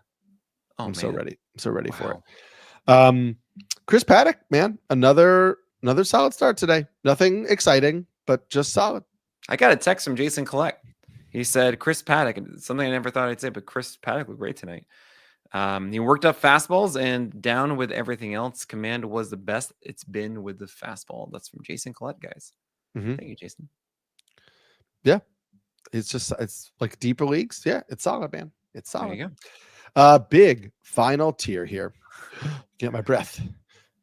Oh,
I'm so ready. I'm so ready for it. Chris Pollack, man, another solid start today. Nothing exciting, but just solid.
I got a text from Jason Collect. He said, Chris Pollack, something I never thought I'd say, but Chris Pollack looked great tonight. He worked up fastballs and down with everything else. Command was the best it's been with the fastball. That's from Jason Collect, guys. Thank you, Jason.
Yeah. It's like deeper leagues. Yeah, it's solid, man. It's solid.
There you go.
Big final tier here. Get my breath.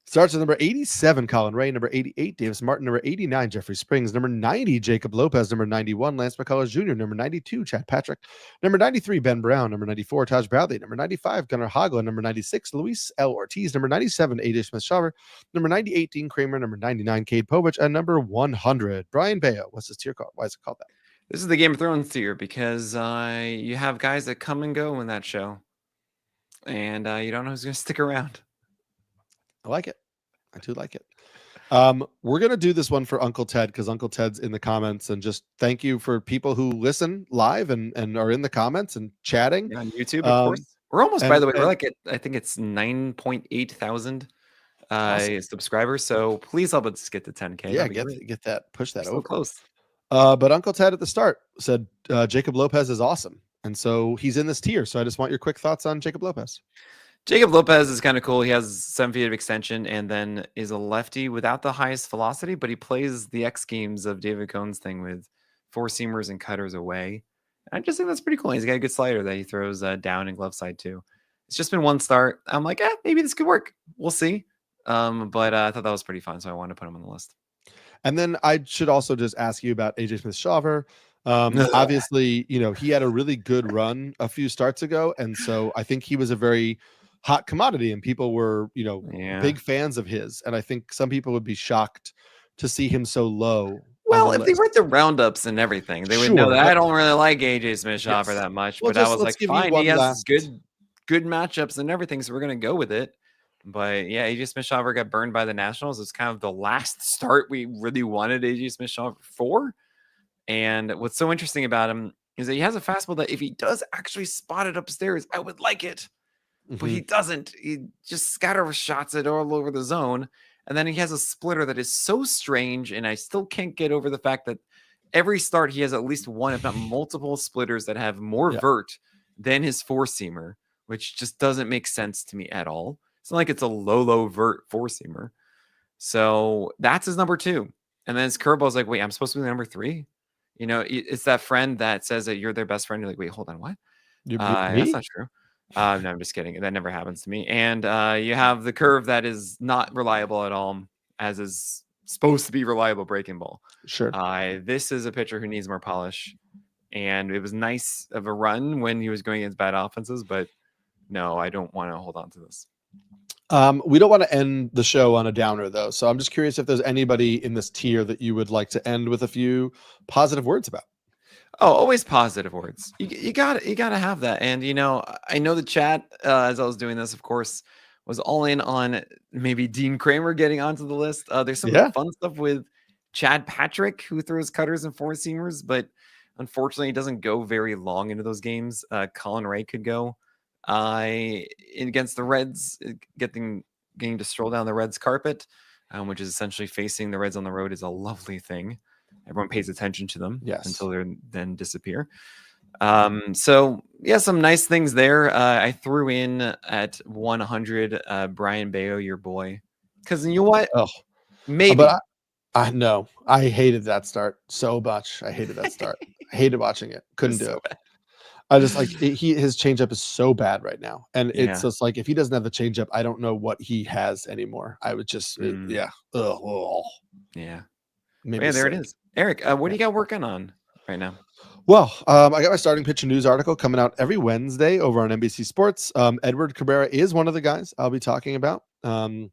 Starts with number 87, Colin Ray. Number 88, Davis Martin. Number 89, Jeffrey Springs. Number 90, Jacob Lopez. Number 91, Lance McCullers Jr. Number 92, Chad Patrick. Number 93, Ben Brown. Number 94, Taj Bradley. Number 95, Gunnar Hagel. Number 96, Luis L. Ortiz. Number 97, AJ Smith-Shawver. Number 98, Dean Kramer. Number 99, Cade Povich. And number 100, Brian Bello. What's this tier called? Why is it called that?
This is the Game of Thrones tier, because you have guys that come and go in that show, and you don't know who's going to stick around.
I like it. I do like it. We're going to do this one for Uncle Ted, because Uncle Ted's in the comments, and just thank you for people who listen live and are in the comments and chatting.
Yeah, on YouTube, of course. We're almost, by the way, we're like I think it's 9.8 thousand subscribers. So please help us get to 10K.
Yeah, get that, push that over.
Close.
But Uncle Ted at the start said Jacob Lopez is awesome. And so he's in this tier. So I just want your quick thoughts on Jacob Lopez.
Jacob Lopez is kind of cool. He has 7 feet of extension and then is a lefty without the highest velocity, but he plays the X games of David Cohn's thing with 4-seamers and cutters away. I just think that's pretty cool. He's got a good slider that he throws down and glove side too. It's just been one start. I'm like, maybe this could work. We'll see. But I thought that was pretty fun, so I wanted to put him on the list.
And then I should also just ask you about AJ Smith-Shawver. Obviously, he had a really good run a few starts ago, and so I think he was a very hot commodity, and people were, big fans of his. And I think some people would be shocked to see him so low.
Well, if they read the roundups and everything, they would know that I don't really like AJ Smith-Shawver that much. Well, but I was like, fine, he has good matchups and everything, so we're gonna go with it. But yeah, AJ Smith-Shawver got burned by the Nationals. It's kind of the last start we really wanted AJ Smith-Shawver for. And what's so interesting about him is that he has a fastball that if he does actually spot it upstairs, I would like it. but he doesn't. He just scatter shots it all over the zone. And then he has a splitter that is so strange. And I still can't get over the fact that every start he has at least one, if not multiple splitters that have more vert than his four-seamer, which just doesn't make sense to me at all. It's not like it's a low vert four-seamer. So that's his number 2. And then his curveball is like, wait, I'm supposed to be number 3? You know, it's that friend that says that you're their best friend. You're like, wait, hold on, what? That's not true. No, I'm just kidding. That never happens to me. And you have the curve that is not reliable at all, as is supposed to be reliable breaking ball.
Sure.
This is a pitcher who needs more polish. And it was nice of a run when he was going against bad offenses, but no, I don't want to hold on to this.
We don't want to end the show on a downer, though. So I'm just curious if there's anybody in this tier that you would like to end with a few positive words about.
Oh, always positive words. You got to have that. And, you know, I know the chat, as I was doing this, of course, was all in on maybe Dean Kramer getting onto the list. There's some fun stuff with Chad Patrick, who throws cutters and four-seamers, but unfortunately, he doesn't go very long into those games. Colin Ray could go against the Reds, getting to stroll down the Reds carpet, which is essentially facing the Reds on the road, is a lovely thing. Everyone pays attention to them until they then disappear. So yeah, some nice things there. I threw in at 100 Brian Bayo, your boy, because you know what?
Oh,
maybe.
But I know I hated that start so much. I hated that start. I hated watching it. Couldn't do it. Bad. I just like his changeup is so bad right now, and it's just like if he doesn't have the changeup, I don't know what he has anymore. I would just Maybe
there it is. Eric, what do you got working on right now?
Well, I got my starting pitcher news article coming out every Wednesday over on NBC Sports. Edward Cabrera is one of the guys I'll be talking about. You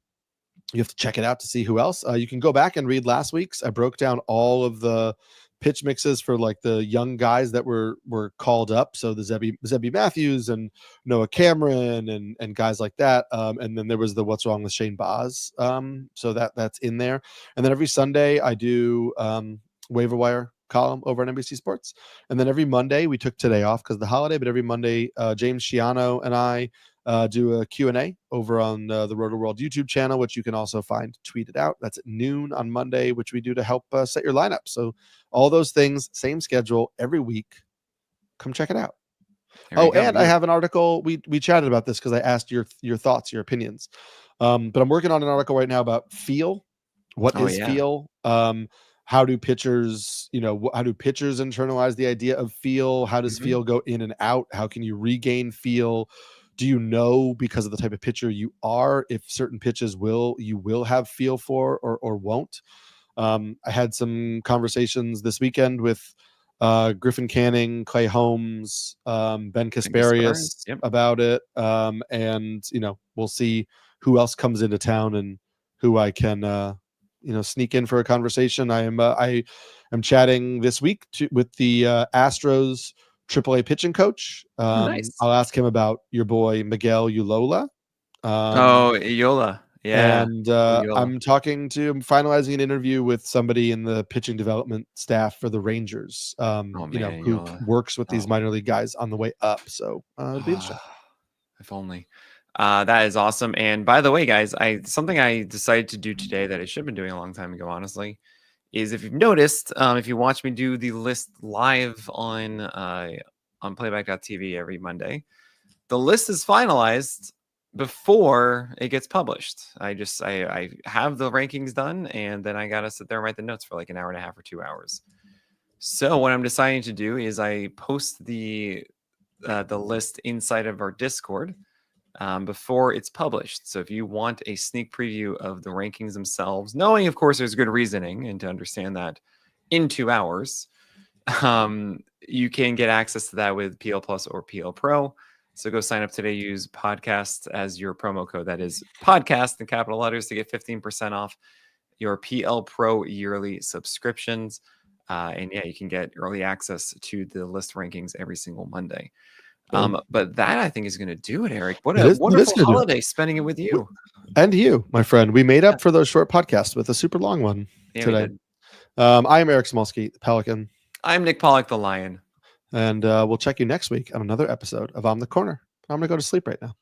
have to check it out to see who else. You can go back and read last week's. I broke down all of the pitch mixes for like the young guys that were called up. So the Zebby Matthews and Noah Cameron and guys like that. And then there was the What's Wrong with Shane Baz. So that's in there. And then every Sunday I do waiver wire column over on NBC Sports. And then every Monday, we took today off because of the holiday, but every Monday, James Schiano and I do a Q&A over on the Roto World YouTube channel, which you can also find tweeted out. That's at noon on Monday, which we do to help set your lineup. So all those things, same schedule every week. Come check it out. I have an article. We chatted about this because I asked your thoughts, your opinions. But I'm working on an article right now about feel. What is feel? How do pitchers internalize the idea of feel? How does feel go in and out? How can you regain feel? Do you know, because of the type of pitcher you are, if certain pitches you will have feel for or won't? I had some conversations this weekend with Griffin Canning, Clay Holmes, Ben Kasparius about it. And, we'll see who else comes into town and who I can, sneak in for a conversation. I am chatting this week with the Astros AAA pitching coach.
Nice.
I'll ask him about your boy Miguel Ulola.
Ulola. Yeah.
And I'm finalizing an interview with somebody in the pitching development staff for the Rangers, who works with these minor league guys on the way up. So it'll be interesting.
If only. That is awesome. And by the way, guys, something I decided to do today that I should have been doing a long time ago, honestly, is if you've noticed, if you watch me do the list live on playback.tv every Monday, the list is finalized before it gets published. I have the rankings done, and then I got to sit there and write the notes for like an hour and a half or 2 hours. So what I'm deciding to do is I post the list inside of our Discord before it's published. So if you want a sneak preview of the rankings themselves, knowing, of course, there's good reasoning and to understand that in 2 hours, you can get access to that with PL Plus or PL Pro. So go sign up today. Use podcast as your promo code. That is podcast in capital letters to get 15% off your PL Pro yearly subscriptions. And you can get early access to the list rankings every single Monday. But that, I think, is going to do it, Eric. What a wonderful holiday spending it with you.
And you, my friend. We made up for those short podcasts with a super long one today. I am Eric Samulski, the Pelican.
I'm Nick Pollack, the Lion.
And we'll check you next week on another episode of On the Corner. I'm going to go to sleep right now.